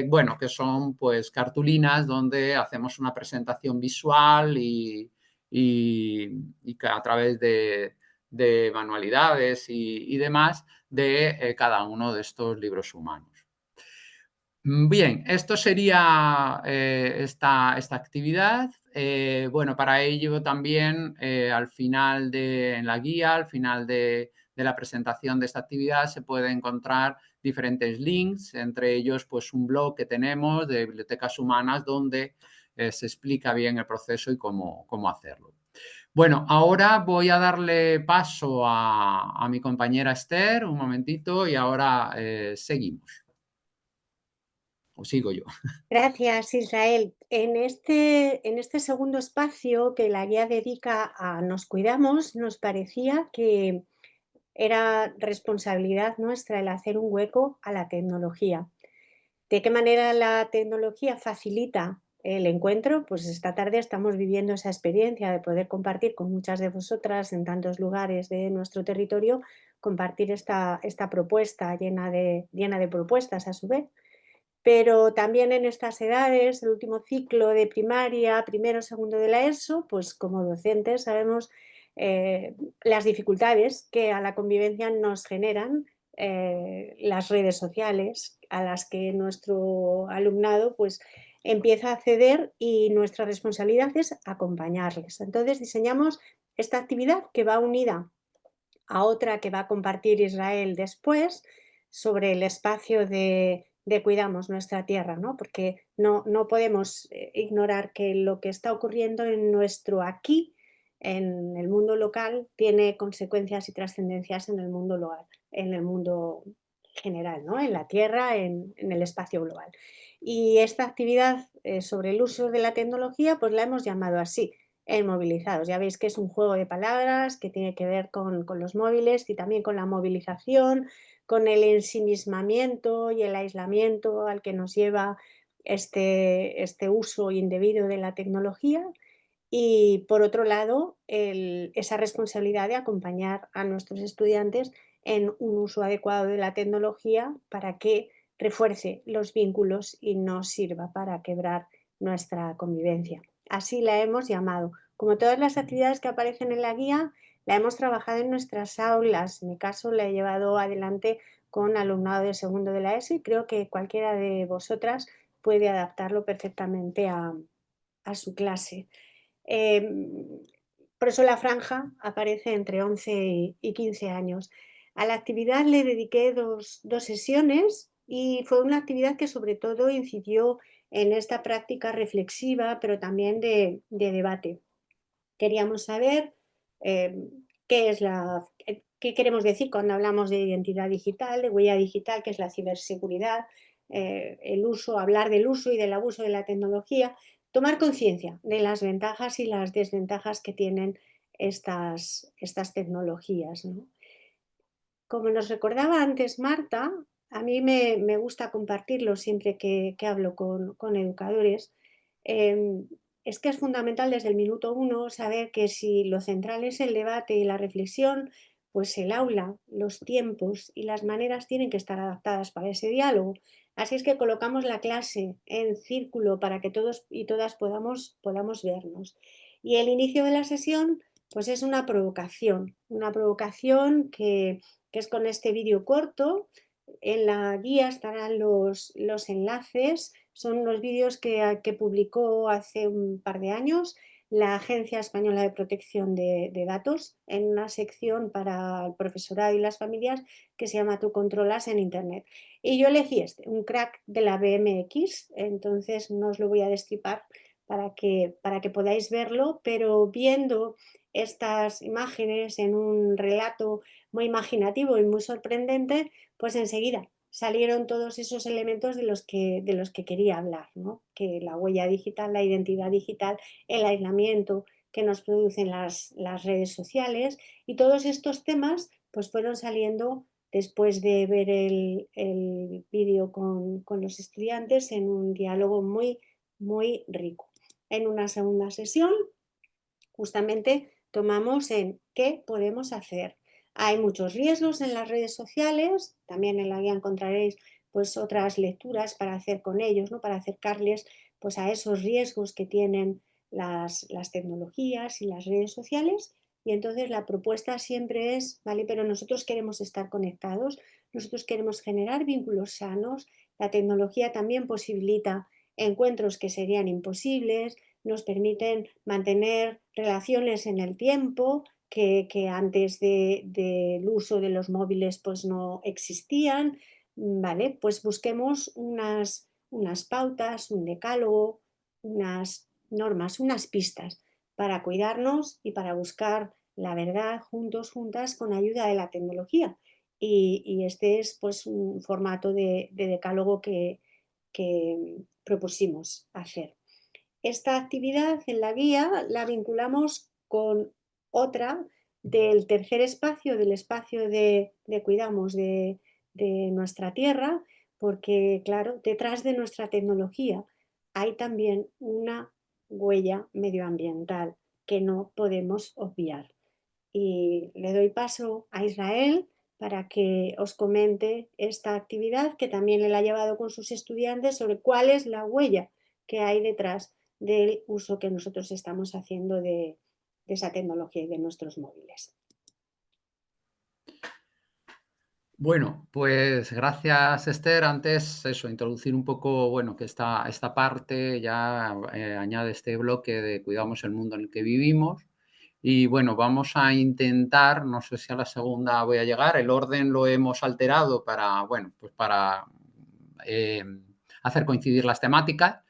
Bueno, que son pues cartulinas donde hacemos una presentación visual y a través de manualidades y demás de cada uno de estos libros humanos. Bien, esto sería esta actividad. Bueno, para ello también al final en la guía, al final de la presentación de esta actividad se puede encontrar diferentes links, entre ellos pues un blog que tenemos de bibliotecas humanas donde se explica bien el proceso y cómo hacerlo. Bueno, ahora voy a darle paso a mi compañera Esther, un momentito, y ahora seguimos. ¿O sigo yo? Gracias, Israel. En este segundo espacio que la guía dedica a Nos Cuidamos, nos parecía que era responsabilidad nuestra el hacer un hueco a la tecnología. ¿De qué manera la tecnología facilita el encuentro? Pues esta tarde estamos viviendo esa experiencia de poder compartir con muchas de vosotras en tantos lugares de nuestro territorio, compartir esta propuesta llena de propuestas a su vez. Pero también en estas edades, el último ciclo de primaria, primero, segundo de la ESO, pues como docentes sabemos las dificultades que a la convivencia nos generan las redes sociales, a las que nuestro alumnado pues empieza a acceder y nuestra responsabilidad es acompañarles. Entonces diseñamos esta actividad que va unida a otra que va a compartir Israel después sobre el espacio de Cuidamos Nuestra Tierra, ¿no? Porque no podemos ignorar que lo que está ocurriendo en nuestro aquí, en el mundo local, tiene consecuencias y trascendencias en el mundo local, en el mundo general, ¿no? En la Tierra, en el espacio global. Y esta actividad sobre el uso de la tecnología, pues la hemos llamado así, en Movilizados. Ya veis que es un juego de palabras que tiene que ver con los móviles y también con la movilización, con el ensimismamiento y el aislamiento al que nos lleva este uso indebido de la tecnología. Y por otro lado, esa responsabilidad de acompañar a nuestros estudiantes en un uso adecuado de la tecnología para que refuerce los vínculos y no sirva para quebrar nuestra convivencia. Así la hemos llamado. Como todas las actividades que aparecen en la guía, la hemos trabajado en nuestras aulas. En mi caso la he llevado adelante con alumnado de segundo de la ESO y creo que cualquiera de vosotras puede adaptarlo perfectamente a su clase. Por eso la franja aparece entre 11 y 15 años. A la actividad le dediqué dos sesiones y fue una actividad que sobre todo incidió en esta práctica reflexiva, pero también de debate. Queríamos saber qué queremos decir cuando hablamos de identidad digital, de huella digital, qué es la ciberseguridad, hablar del uso y del abuso de la tecnología, tomar conciencia de las ventajas y las desventajas que tienen estas tecnologías, ¿no? Como nos recordaba antes Marta, a mí me gusta compartirlo siempre que hablo con educadores. Es que es fundamental desde el minuto uno saber que si lo central es el debate y la reflexión, pues el aula, los tiempos y las maneras tienen que estar adaptadas para ese diálogo. Así es que colocamos la clase en círculo para que todos y todas podamos vernos. Y el inicio de la sesión, pues es una provocación que es con este vídeo corto. En la guía estarán los enlaces, son los vídeos que publicó hace un par de años la Agencia Española de Protección de Datos en una sección para el profesorado y las familias que se llama Tú controlas en Internet. Y yo elegí un crack de la BMX, entonces no os lo voy a destripar para que podáis verlo, pero viendo estas imágenes en un relato muy imaginativo y muy sorprendente, pues enseguida salieron todos esos elementos de los que quería hablar, ¿no? Que la huella digital, la identidad digital, el aislamiento que nos producen las redes sociales y todos estos temas pues fueron saliendo después de ver el vídeo con los estudiantes en un diálogo muy, muy rico. En una segunda sesión justamente tomamos en qué podemos hacer. Hay muchos riesgos en las redes sociales, también en la guía encontraréis pues otras lecturas para hacer con ellos, ¿no? Para acercarles pues a esos riesgos que tienen las tecnologías y las redes sociales. Y entonces la propuesta siempre es, vale, pero nosotros queremos estar conectados, nosotros queremos generar vínculos sanos, la tecnología también posibilita encuentros que serían imposibles, nos permiten mantener relaciones en el tiempo que antes del uso de los móviles pues no existían, ¿vale? Pues busquemos unas pautas, un decálogo, unas normas, unas pistas para cuidarnos y para buscar la verdad juntos, juntas, con ayuda de la tecnología. Y este es pues un formato de decálogo que propusimos hacer. Esta actividad en la guía la vinculamos con otra del tercer espacio, del espacio de cuidamos de nuestra tierra, porque claro, detrás de nuestra tecnología hay también una huella medioambiental que no podemos obviar. Y le doy paso a Israel para que os comente esta actividad que también él ha llevado con sus estudiantes sobre cuál es la huella que hay detrás del uso que nosotros estamos haciendo de esa tecnología y de nuestros móviles. Bueno, pues gracias, Esther. Antes, eso, introducir un poco, bueno, que esta parte ya añade este bloque de cuidamos el mundo en el que vivimos. Y bueno, vamos a intentar, no sé si a la segunda voy a llegar, el orden lo hemos alterado para, bueno, pues para hacer coincidir las temáticas.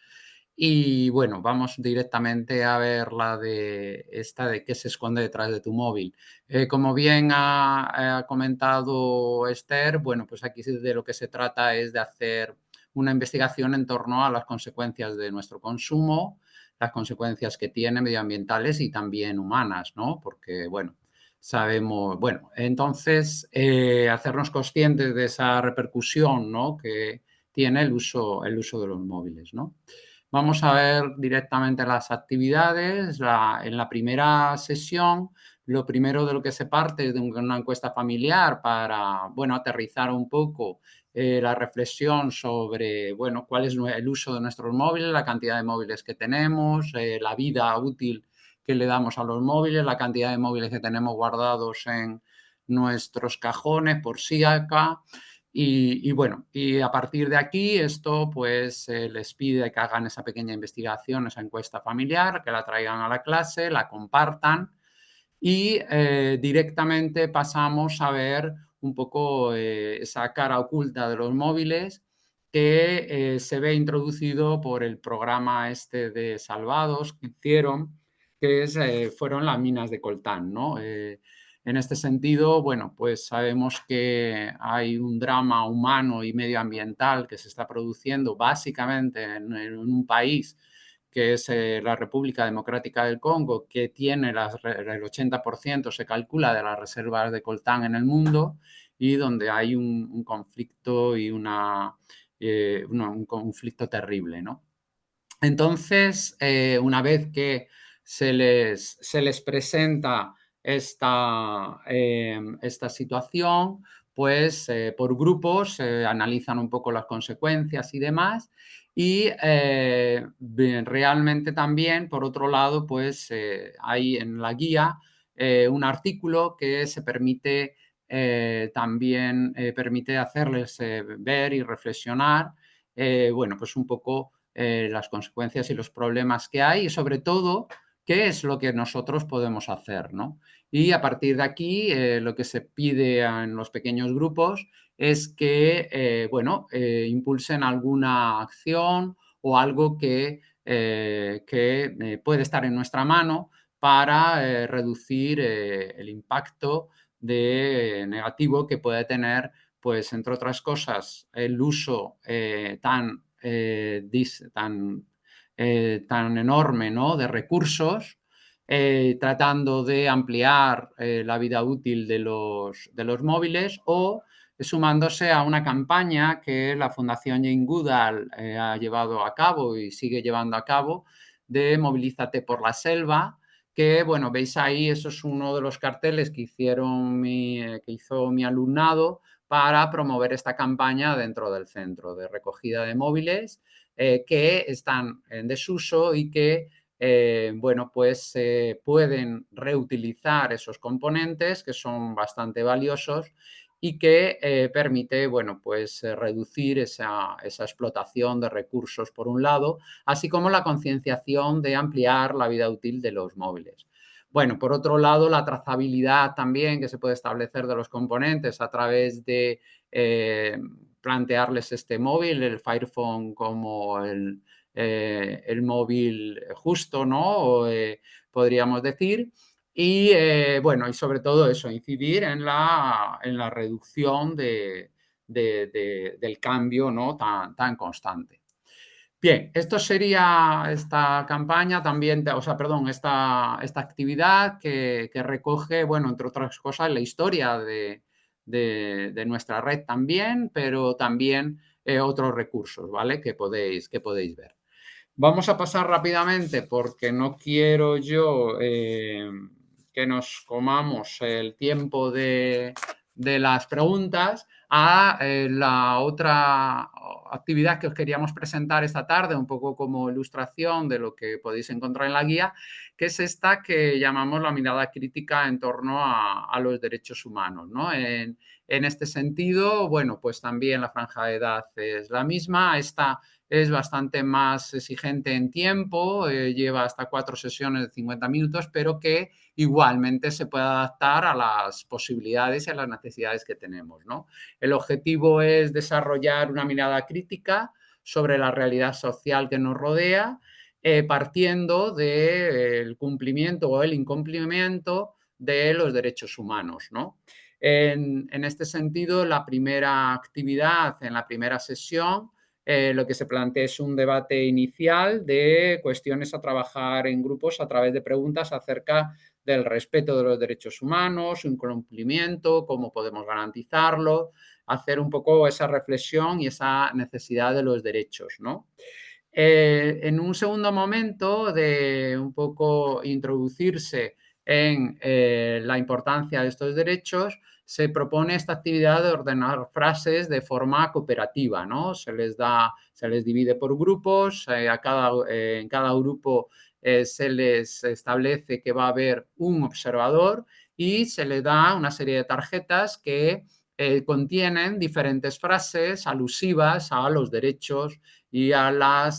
Y bueno, vamos directamente a ver la de esta de qué se esconde detrás de tu móvil. Como bien ha comentado Esther, bueno, pues aquí de lo que se trata es de hacer una investigación en torno a las consecuencias de nuestro consumo, las consecuencias que tiene medioambientales y también humanas, ¿no? Porque, bueno, sabemos, bueno, entonces hacernos conscientes de esa repercusión, ¿no? Que tiene el uso de los móviles, ¿no? Vamos a ver directamente las actividades. En la primera sesión lo primero de lo que se parte es de una encuesta familiar para, bueno, aterrizar un poco la reflexión sobre, bueno, cuál es el uso de nuestros móviles, la cantidad de móviles que tenemos, la vida útil que le damos a los móviles, la cantidad de móviles que tenemos guardados en nuestros cajones por si acá. Y bueno, y a partir de aquí esto pues les pide que hagan esa pequeña investigación, esa encuesta familiar, que la traigan a la clase, la compartan y directamente pasamos a ver un poco esa cara oculta de los móviles que se ve introducido por el programa este de Salvados que hicieron, que fueron las minas de coltán, ¿no? En este sentido, bueno, pues sabemos que hay un drama humano y medioambiental que se está produciendo básicamente en un país que es la República Democrática del Congo, que tiene el 80%, se calcula, de las reservas de coltán en el mundo y donde hay un conflicto y un conflicto terrible, ¿no? Entonces, una vez que se les presenta esta situación, pues por grupos analizan un poco las consecuencias y demás. Y realmente también, por otro lado, pues hay en la guía un artículo que se permite también permite hacerles ver y reflexionar, bueno, pues un poco las consecuencias y los problemas que hay y sobre todo qué es lo que nosotros podemos hacer, ¿no? Y a partir de aquí lo que se pide en los pequeños grupos es que, bueno, impulsen alguna acción o algo que puede estar en nuestra mano para reducir el impacto negativo que puede tener, pues, entre otras cosas, el uso tan enorme, ¿no?, de recursos, tratando de ampliar la vida útil de los móviles o sumándose a una campaña que la Fundación Jane Goodall ha llevado a cabo y sigue llevando a cabo de Movilízate por la Selva, que, bueno, veis ahí, eso es uno de los carteles que hizo mi alumnado para promover esta campaña dentro del centro de recogida de móviles que están en desuso y que, bueno, pues pueden reutilizar esos componentes que son bastante valiosos y que permite, bueno, pues reducir esa explotación de recursos por un lado, así como la concienciación de ampliar la vida útil de los móviles. Bueno, por otro lado, la trazabilidad también que se puede establecer de los componentes a través de plantearles este móvil, el Fire Phone, como el móvil justo, ¿no? Podríamos decir. Y bueno, y sobre todo eso, incidir en la reducción del cambio, ¿no?, tan constante. Bien, esto sería esta campaña también, o sea, perdón, esta actividad que recoge, bueno, entre otras cosas, la historia de nuestra red también, pero también otros recursos, ¿vale?, que podéis ver. Vamos a pasar rápidamente porque no quiero yo que nos comamos el tiempo de las preguntas a la otra actividad que os queríamos presentar esta tarde, un poco como ilustración de lo que podéis encontrar en la guía, que es esta que llamamos la mirada crítica en torno a los derechos humanos, ¿no? En este sentido, bueno, pues también la franja de edad es la misma. Esta es bastante más exigente en tiempo, lleva hasta 4 sesiones de 50 minutos, pero que igualmente se puede adaptar a las posibilidades y a las necesidades que tenemos, ¿no? El objetivo es desarrollar una mirada crítica sobre la realidad social que nos rodea, partiendo del cumplimiento o el incumplimiento de los derechos humanos, ¿no? En este sentido, la primera actividad, en la primera sesión, lo que se plantea es un debate inicial de cuestiones a trabajar en grupos a través de preguntas acerca del respeto de los derechos humanos, su incumplimiento, cómo podemos garantizarlo, hacer un poco esa reflexión y esa necesidad de los derechos, ¿no? En un segundo momento de un poco introducirse en la importancia de estos derechos, se propone esta actividad de ordenar frases de forma cooperativa, ¿no? Se les divide por grupos, en cada grupo se les establece que va a haber un observador y se le da una serie de tarjetas que contienen diferentes frases alusivas a los derechos y a la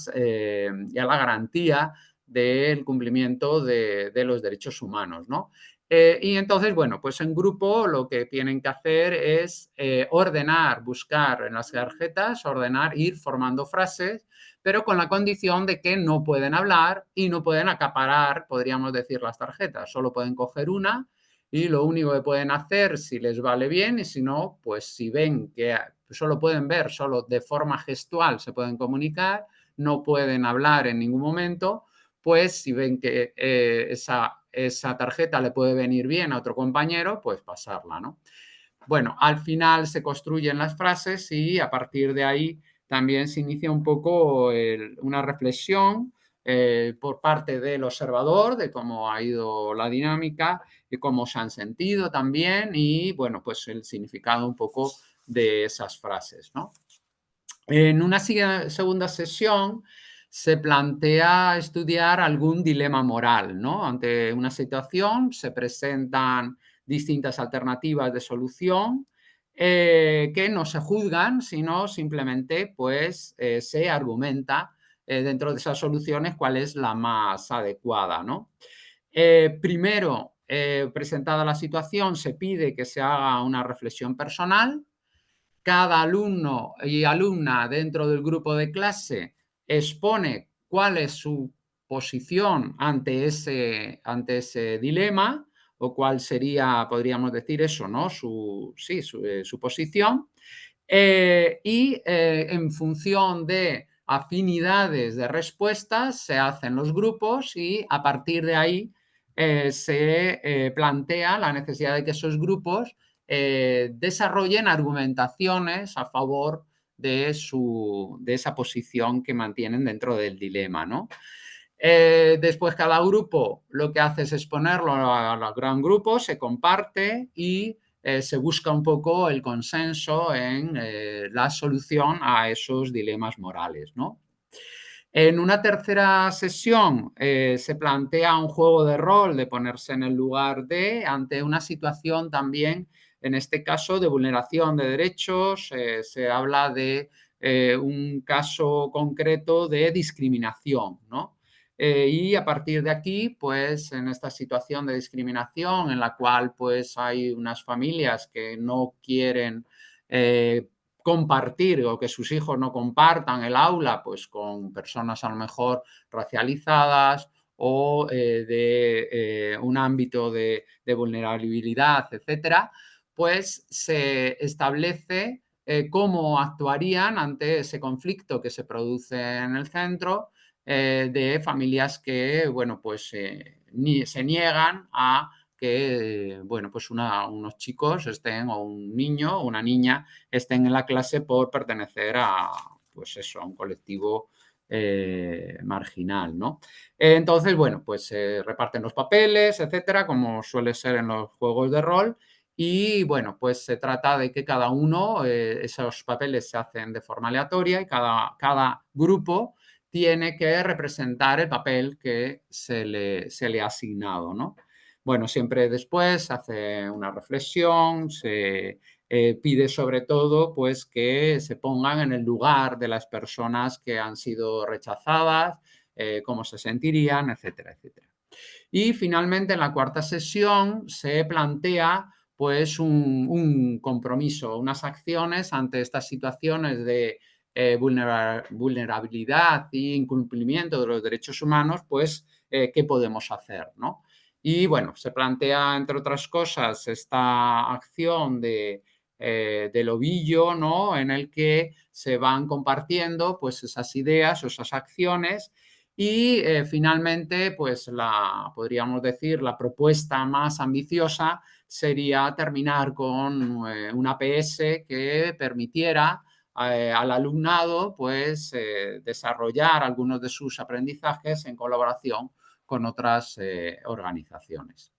garantía del cumplimiento de los derechos humanos, ¿no? Y entonces, bueno, pues en grupo lo que tienen que hacer es ordenar, buscar en las tarjetas, ordenar, ir formando frases, pero con la condición de que no pueden hablar y no pueden acaparar, podríamos decir, las tarjetas. Solo pueden coger una y lo único que pueden hacer, si les vale bien, y si no, pues si ven que solo pueden ver, solo de forma gestual se pueden comunicar, no pueden hablar en ningún momento, pues si ven que esa tarjeta le puede venir bien a otro compañero, pues pasarla, ¿no? Bueno, al final se construyen las frases y a partir de ahí también se inicia un poco una reflexión por parte del observador de cómo ha ido la dinámica y cómo se han sentido también y, bueno, pues el significado un poco de esas frases, ¿no? En una segunda sesión se plantea estudiar algún dilema moral, ¿no? Ante una situación se presentan distintas alternativas de solución que no se juzgan, sino simplemente pues se argumenta dentro de esas soluciones cuál es la más adecuada, ¿no? Primero, presentada la situación, se pide que se haga una reflexión personal. Cada alumno y alumna dentro del grupo de clase expone cuál es su posición ante ese dilema o cuál sería, podríamos decir eso, ¿no? Su posición. En función de afinidades de respuestas se hacen los grupos y a partir de ahí se plantea la necesidad de que esos grupos desarrollen argumentaciones a favor de esa posición que mantienen dentro del dilema, ¿no? Después cada grupo lo que hace es exponerlo a gran grupo, se comparte y se busca un poco el consenso en la solución a esos dilemas morales, ¿no? En una tercera sesión se plantea un juego de rol de ponerse en el lugar de, ante una situación también, en este caso, de vulneración de derechos. Se habla de un caso concreto de discriminación, ¿no? Y a partir de aquí, pues en esta situación de discriminación en la cual pues hay unas familias que no quieren compartir o que sus hijos no compartan el aula pues con personas a lo mejor racializadas o de un ámbito de vulnerabilidad, etcétera, pues se establece cómo actuarían ante ese conflicto que se produce en el centro de familias que, bueno, pues se niegan a que, bueno, pues unos chicos estén, o un niño o una niña estén en la clase por pertenecer a, pues eso, a un colectivo marginal, ¿no? Entonces, bueno, pues se reparten los papeles, etcétera, como suele ser en los juegos de rol. Y bueno, pues se trata de que cada uno, esos papeles se hacen de forma aleatoria y cada grupo tiene que representar el papel que se le ha asignado, ¿no? Bueno, siempre después se hace una reflexión, se pide sobre todo pues, que se pongan en el lugar de las personas que han sido rechazadas, cómo se sentirían, etcétera, etcétera. Y finalmente en la cuarta sesión se plantea pues un compromiso, unas acciones ante estas situaciones de vulnerabilidad e incumplimiento de los derechos humanos, pues qué podemos hacer, ¿no? Y bueno, se plantea, entre otras cosas, esta acción del ovillo, ¿no? En el que se van compartiendo pues esas ideas o esas acciones y finalmente, pues podríamos decir, la propuesta más ambiciosa sería terminar con un APS que permitiera al alumnado pues, desarrollar algunos de sus aprendizajes en colaboración con otras organizaciones.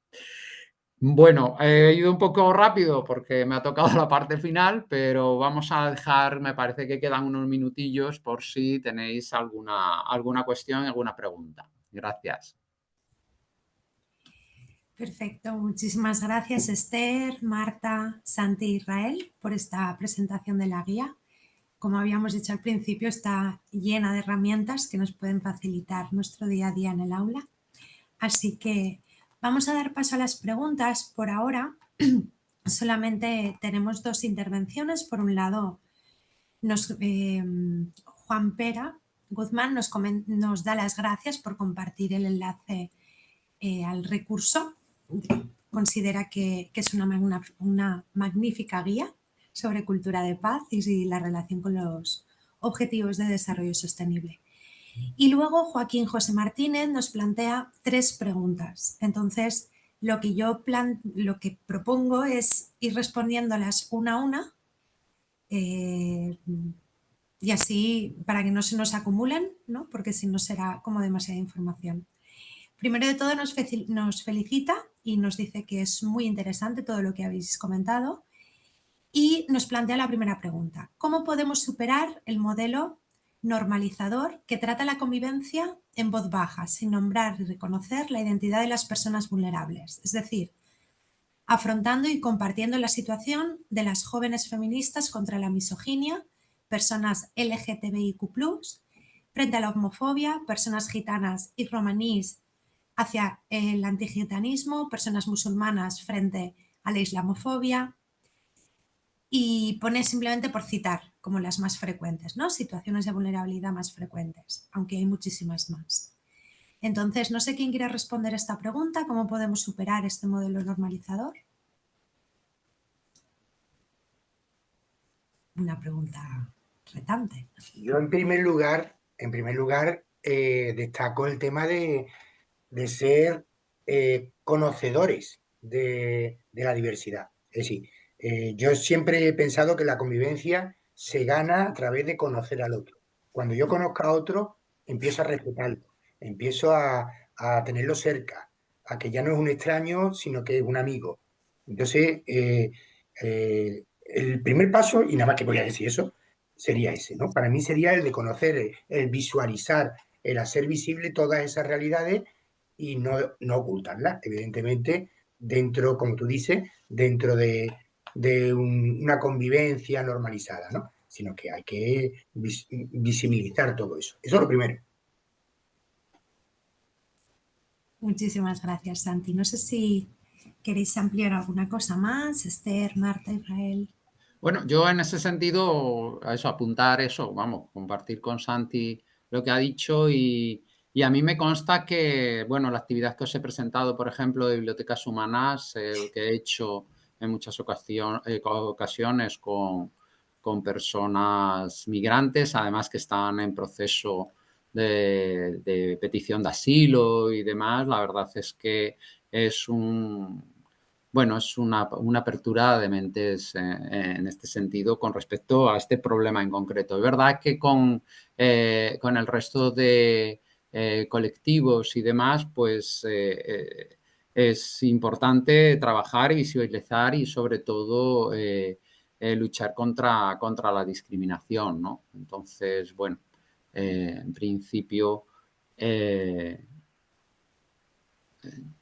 Bueno, he ido un poco rápido porque me ha tocado la parte final, pero vamos a dejar, me parece que quedan unos minutillos por si tenéis alguna cuestión, alguna pregunta. Gracias. Perfecto, muchísimas gracias Esther, Marta, Santi e Israel por esta presentación de la guía. Como habíamos dicho al principio, está llena de herramientas que nos pueden facilitar nuestro día a día en el aula. Así que vamos a dar paso a las preguntas. Por ahora solamente tenemos 2 intervenciones. Por un lado, Juan Pera Guzmán nos da las gracias por compartir el enlace al recurso. Considera que es una magnífica guía sobre cultura de paz y la relación con los objetivos de desarrollo sostenible. Y luego Joaquín José Martínez nos plantea 3 preguntas. Entonces, lo que propongo es ir respondiéndolas una a una y así para que no se nos acumulen, ¿no? Porque si no será como demasiada información. Primero de todo nos felicita y nos dice que es muy interesante todo lo que habéis comentado y nos plantea la primera pregunta. ¿Cómo podemos superar el modelo normalizador que trata la convivencia en voz baja, sin nombrar y reconocer la identidad de las personas vulnerables? Es decir, afrontando y compartiendo la situación de las jóvenes feministas contra la misoginia, personas LGTBIQ+, frente a la homofobia, personas gitanas y romaníes hacia el antigitanismo, personas musulmanas frente a la islamofobia, y pone simplemente por citar como las más frecuentes, ¿no? Situaciones de vulnerabilidad más frecuentes, aunque hay muchísimas más. Entonces, no sé quién quiere responder esta pregunta, ¿cómo podemos superar este modelo normalizador? Una pregunta retante. Yo en primer lugar, destaco el tema de ser conocedores de la diversidad. Es decir, yo siempre he pensado que la convivencia se gana a través de conocer al otro. Cuando yo conozco a otro, empiezo a respetarlo, empiezo a tenerlo cerca, a que ya no es un extraño, sino que es un amigo. Entonces, el primer paso, y nada más que voy a decir eso, sería ese, ¿no? Para mí sería el de conocer, el visualizar, el hacer visible todas esas realidades y no ocultarlas, evidentemente, dentro, como tú dices, dentro de una convivencia normalizada, ¿no? Sino que hay que visibilizar todo eso. Eso es lo primero. Muchísimas gracias, Santi. No sé si queréis ampliar alguna cosa más, Esther, Marta, Israel. Bueno, yo en ese sentido, a eso, apuntar eso, vamos, compartir con Santi lo que ha dicho y a mí me consta que, bueno, la actividad que os he presentado, por ejemplo, de bibliotecas humanas, que he hecho en muchas ocasiones con personas migrantes, además que están en proceso de petición de asilo y demás, la verdad es que es bueno, es una apertura de mentes en este sentido con respecto a este problema en concreto. Es verdad que con el resto de colectivos y demás, pues es importante trabajar y visibilizar y sobre todo luchar contra la discriminación, ¿no? Entonces, bueno, en principio esto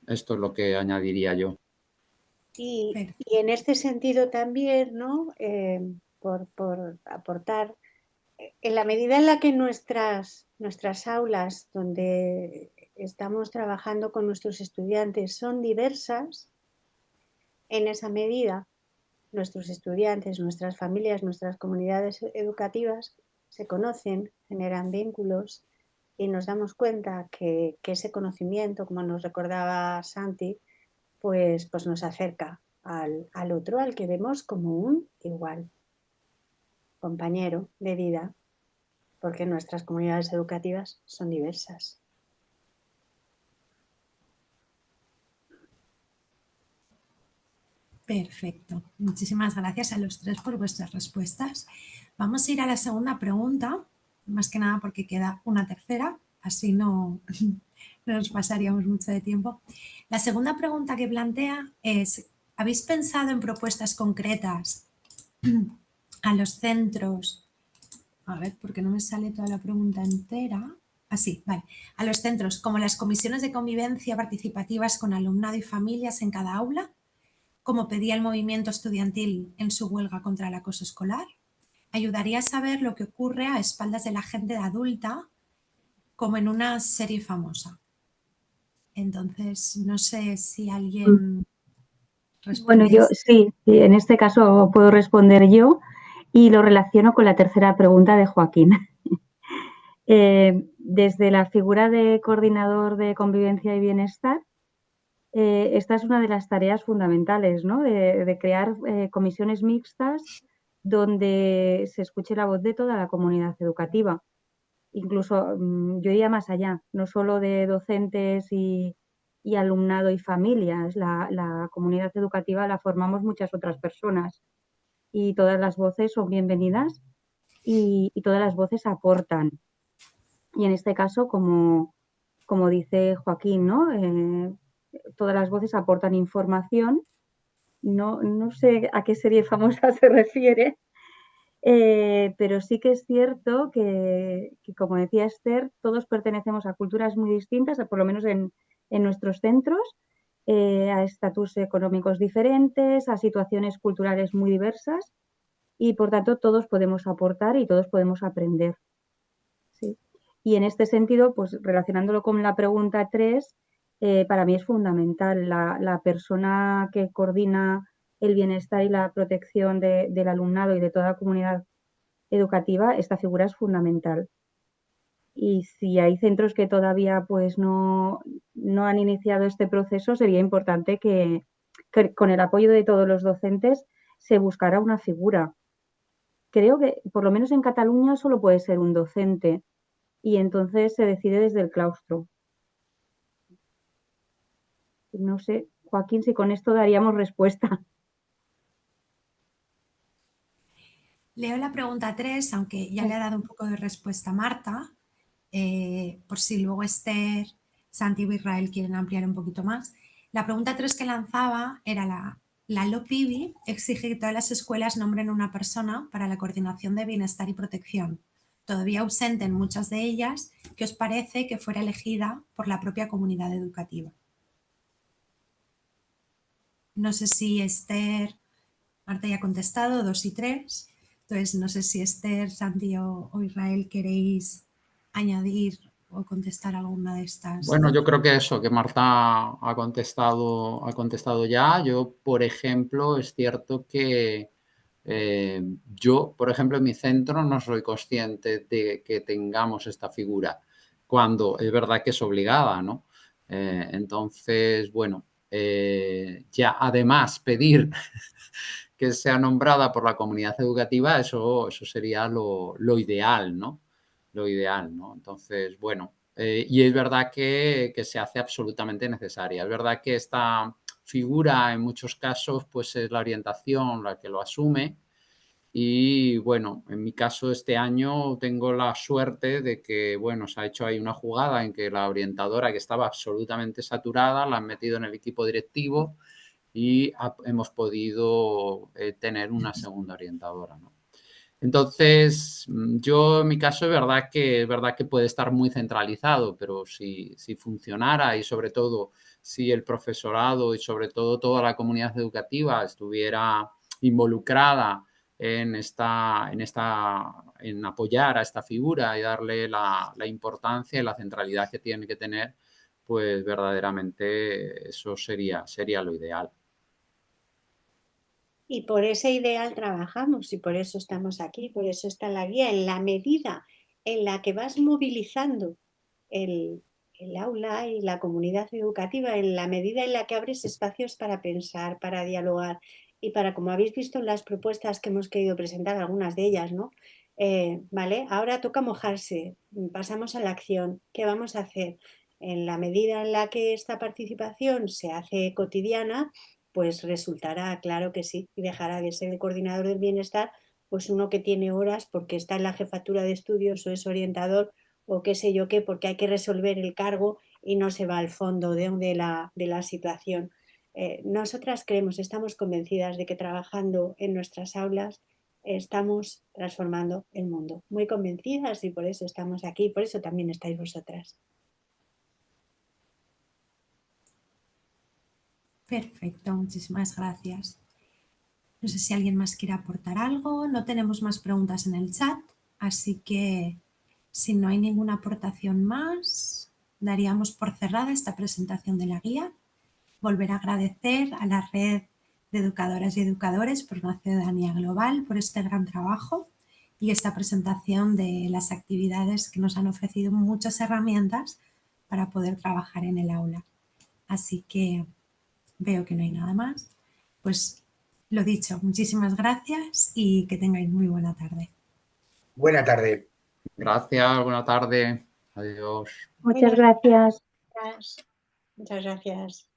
es lo que añadiría yo. Y en este sentido también, ¿no? Por aportar, en la medida en la que nuestras aulas donde estamos trabajando con nuestros estudiantes son diversas, en esa medida nuestros estudiantes, nuestras familias, nuestras comunidades educativas se conocen, generan vínculos y nos damos cuenta que ese conocimiento, como nos recordaba Santi, pues nos acerca al otro, al que vemos como un igual, compañero de vida, porque nuestras comunidades educativas son diversas. Perfecto. Muchísimas gracias a los 3 por vuestras respuestas. Vamos a ir a la segunda pregunta, más que nada porque queda una tercera, así no nos pasaríamos mucho de tiempo. La segunda pregunta que plantea es, ¿habéis pensado en propuestas concretas a los centros? A ver, porque no me sale toda la pregunta entera. Así, vale. A los centros, como las comisiones de convivencia participativas con alumnado y familias en cada aula, como pedía el movimiento estudiantil en su huelga contra el acoso escolar. Ayudaría a saber lo que ocurre a espaldas de la gente adulta, como en una serie famosa. Entonces, no sé si alguien Bueno, responde yo esto. sí, en este caso puedo responder yo y lo relaciono con la tercera pregunta de Joaquín. Desde la figura de coordinador de convivencia y bienestar, esta es una de las tareas fundamentales, ¿no? De crear comisiones mixtas donde se escuche la voz de toda la comunidad educativa. Incluso yo iría más allá, no solo de docentes y alumnado y familias, la comunidad educativa la formamos muchas otras personas y todas las voces son bienvenidas y todas las voces aportan. Y en este caso, como dice Joaquín, ¿no? Todas las voces aportan información. No sé a qué serie famosa se refiere, pero sí que es cierto que, como decía Esther, todos pertenecemos a culturas muy distintas, por lo menos en nuestros centros, a estatus económicos diferentes, a situaciones culturales muy diversas y, por tanto, todos podemos aportar y todos podemos aprender. ¿Sí? Y en este sentido, pues relacionándolo con la pregunta 3, para mí es fundamental la persona que coordina el bienestar y la protección del alumnado y de toda la comunidad educativa, esta figura es fundamental. Y si hay centros que todavía pues no han iniciado este proceso, sería importante que con el apoyo de todos los docentes se buscara una figura. Creo que por lo menos en Cataluña solo puede ser un docente y entonces se decide desde el claustro. No sé, Joaquín, si con esto daríamos respuesta. Leo la pregunta 3, aunque ya le ha dado un poco de respuesta a Marta, por si luego Esther, Santi o Israel quieren ampliar un poquito más. La pregunta 3 que lanzaba era la LOPIBI exige que todas las escuelas nombren una persona para la coordinación de bienestar y protección, todavía ausente en muchas de ellas. ¿Qué os parece que fuera elegida por la propia comunidad educativa? No sé si Esther, Marta ya ha contestado, 2 y 3. Entonces, no sé si Esther, Santi o Israel queréis añadir o contestar alguna de estas. Bueno, yo creo que eso, que Marta ha contestado ya. Yo, por ejemplo, es cierto que yo, por ejemplo, en mi centro no soy consciente de que tengamos esta figura, cuando es verdad que es obligada, ¿no? Entonces, bueno, ya además pedir que sea nombrada por la comunidad educativa, eso sería lo ideal, ¿no? Lo ideal, ¿no? Entonces, bueno, y es verdad que se hace absolutamente necesaria. Es verdad que esta figura en muchos casos pues es la orientación la que lo asume y bueno, en mi caso este año tengo la suerte de que, bueno, se ha hecho ahí una jugada en que la orientadora que estaba absolutamente saturada la han metido en el equipo directivo y hemos podido tener una segunda orientadora, ¿no? Entonces, yo en mi caso es verdad que puede estar muy centralizado, pero si funcionara y sobre todo si el profesorado y sobre todo toda la comunidad educativa estuviera involucrada en apoyar a esta figura y darle la importancia y la centralidad que tiene que tener, pues verdaderamente eso sería lo ideal. Y por ese ideal trabajamos y por eso estamos aquí, por eso está la guía. En la medida en la que vas movilizando el aula y la comunidad educativa, en la medida en la que abres espacios para pensar, para dialogar y para, como habéis visto en las propuestas que hemos querido presentar, algunas de ellas, ¿no? Vale, ahora toca mojarse, pasamos a la acción. ¿Qué vamos a hacer? En la medida en la que esta participación se hace cotidiana, pues resultará, claro que sí, y dejará de ser el coordinador del bienestar, pues uno que tiene horas porque está en la jefatura de estudios o es orientador o qué sé yo qué, porque hay que resolver el cargo y no se va al fondo de la situación. Nosotras creemos, estamos convencidas de que trabajando en nuestras aulas estamos transformando el mundo. Muy convencidas y por eso estamos aquí, por eso también estáis vosotras. Perfecto, muchísimas gracias. No sé si alguien más quiere aportar algo. No tenemos más preguntas en el chat, así que si no hay ninguna aportación más, daríamos por cerrada esta presentación de la guía. Volver a agradecer a la red de educadoras y educadores por una ciudadanía global, por este gran trabajo y esta presentación de las actividades que nos han ofrecido muchas herramientas para poder trabajar en el aula. Así que veo que no hay nada más. Pues lo dicho, muchísimas gracias y que tengáis muy buena tarde. Buena tarde. Gracias, buena tarde. Adiós. Muchas gracias. Muchas gracias.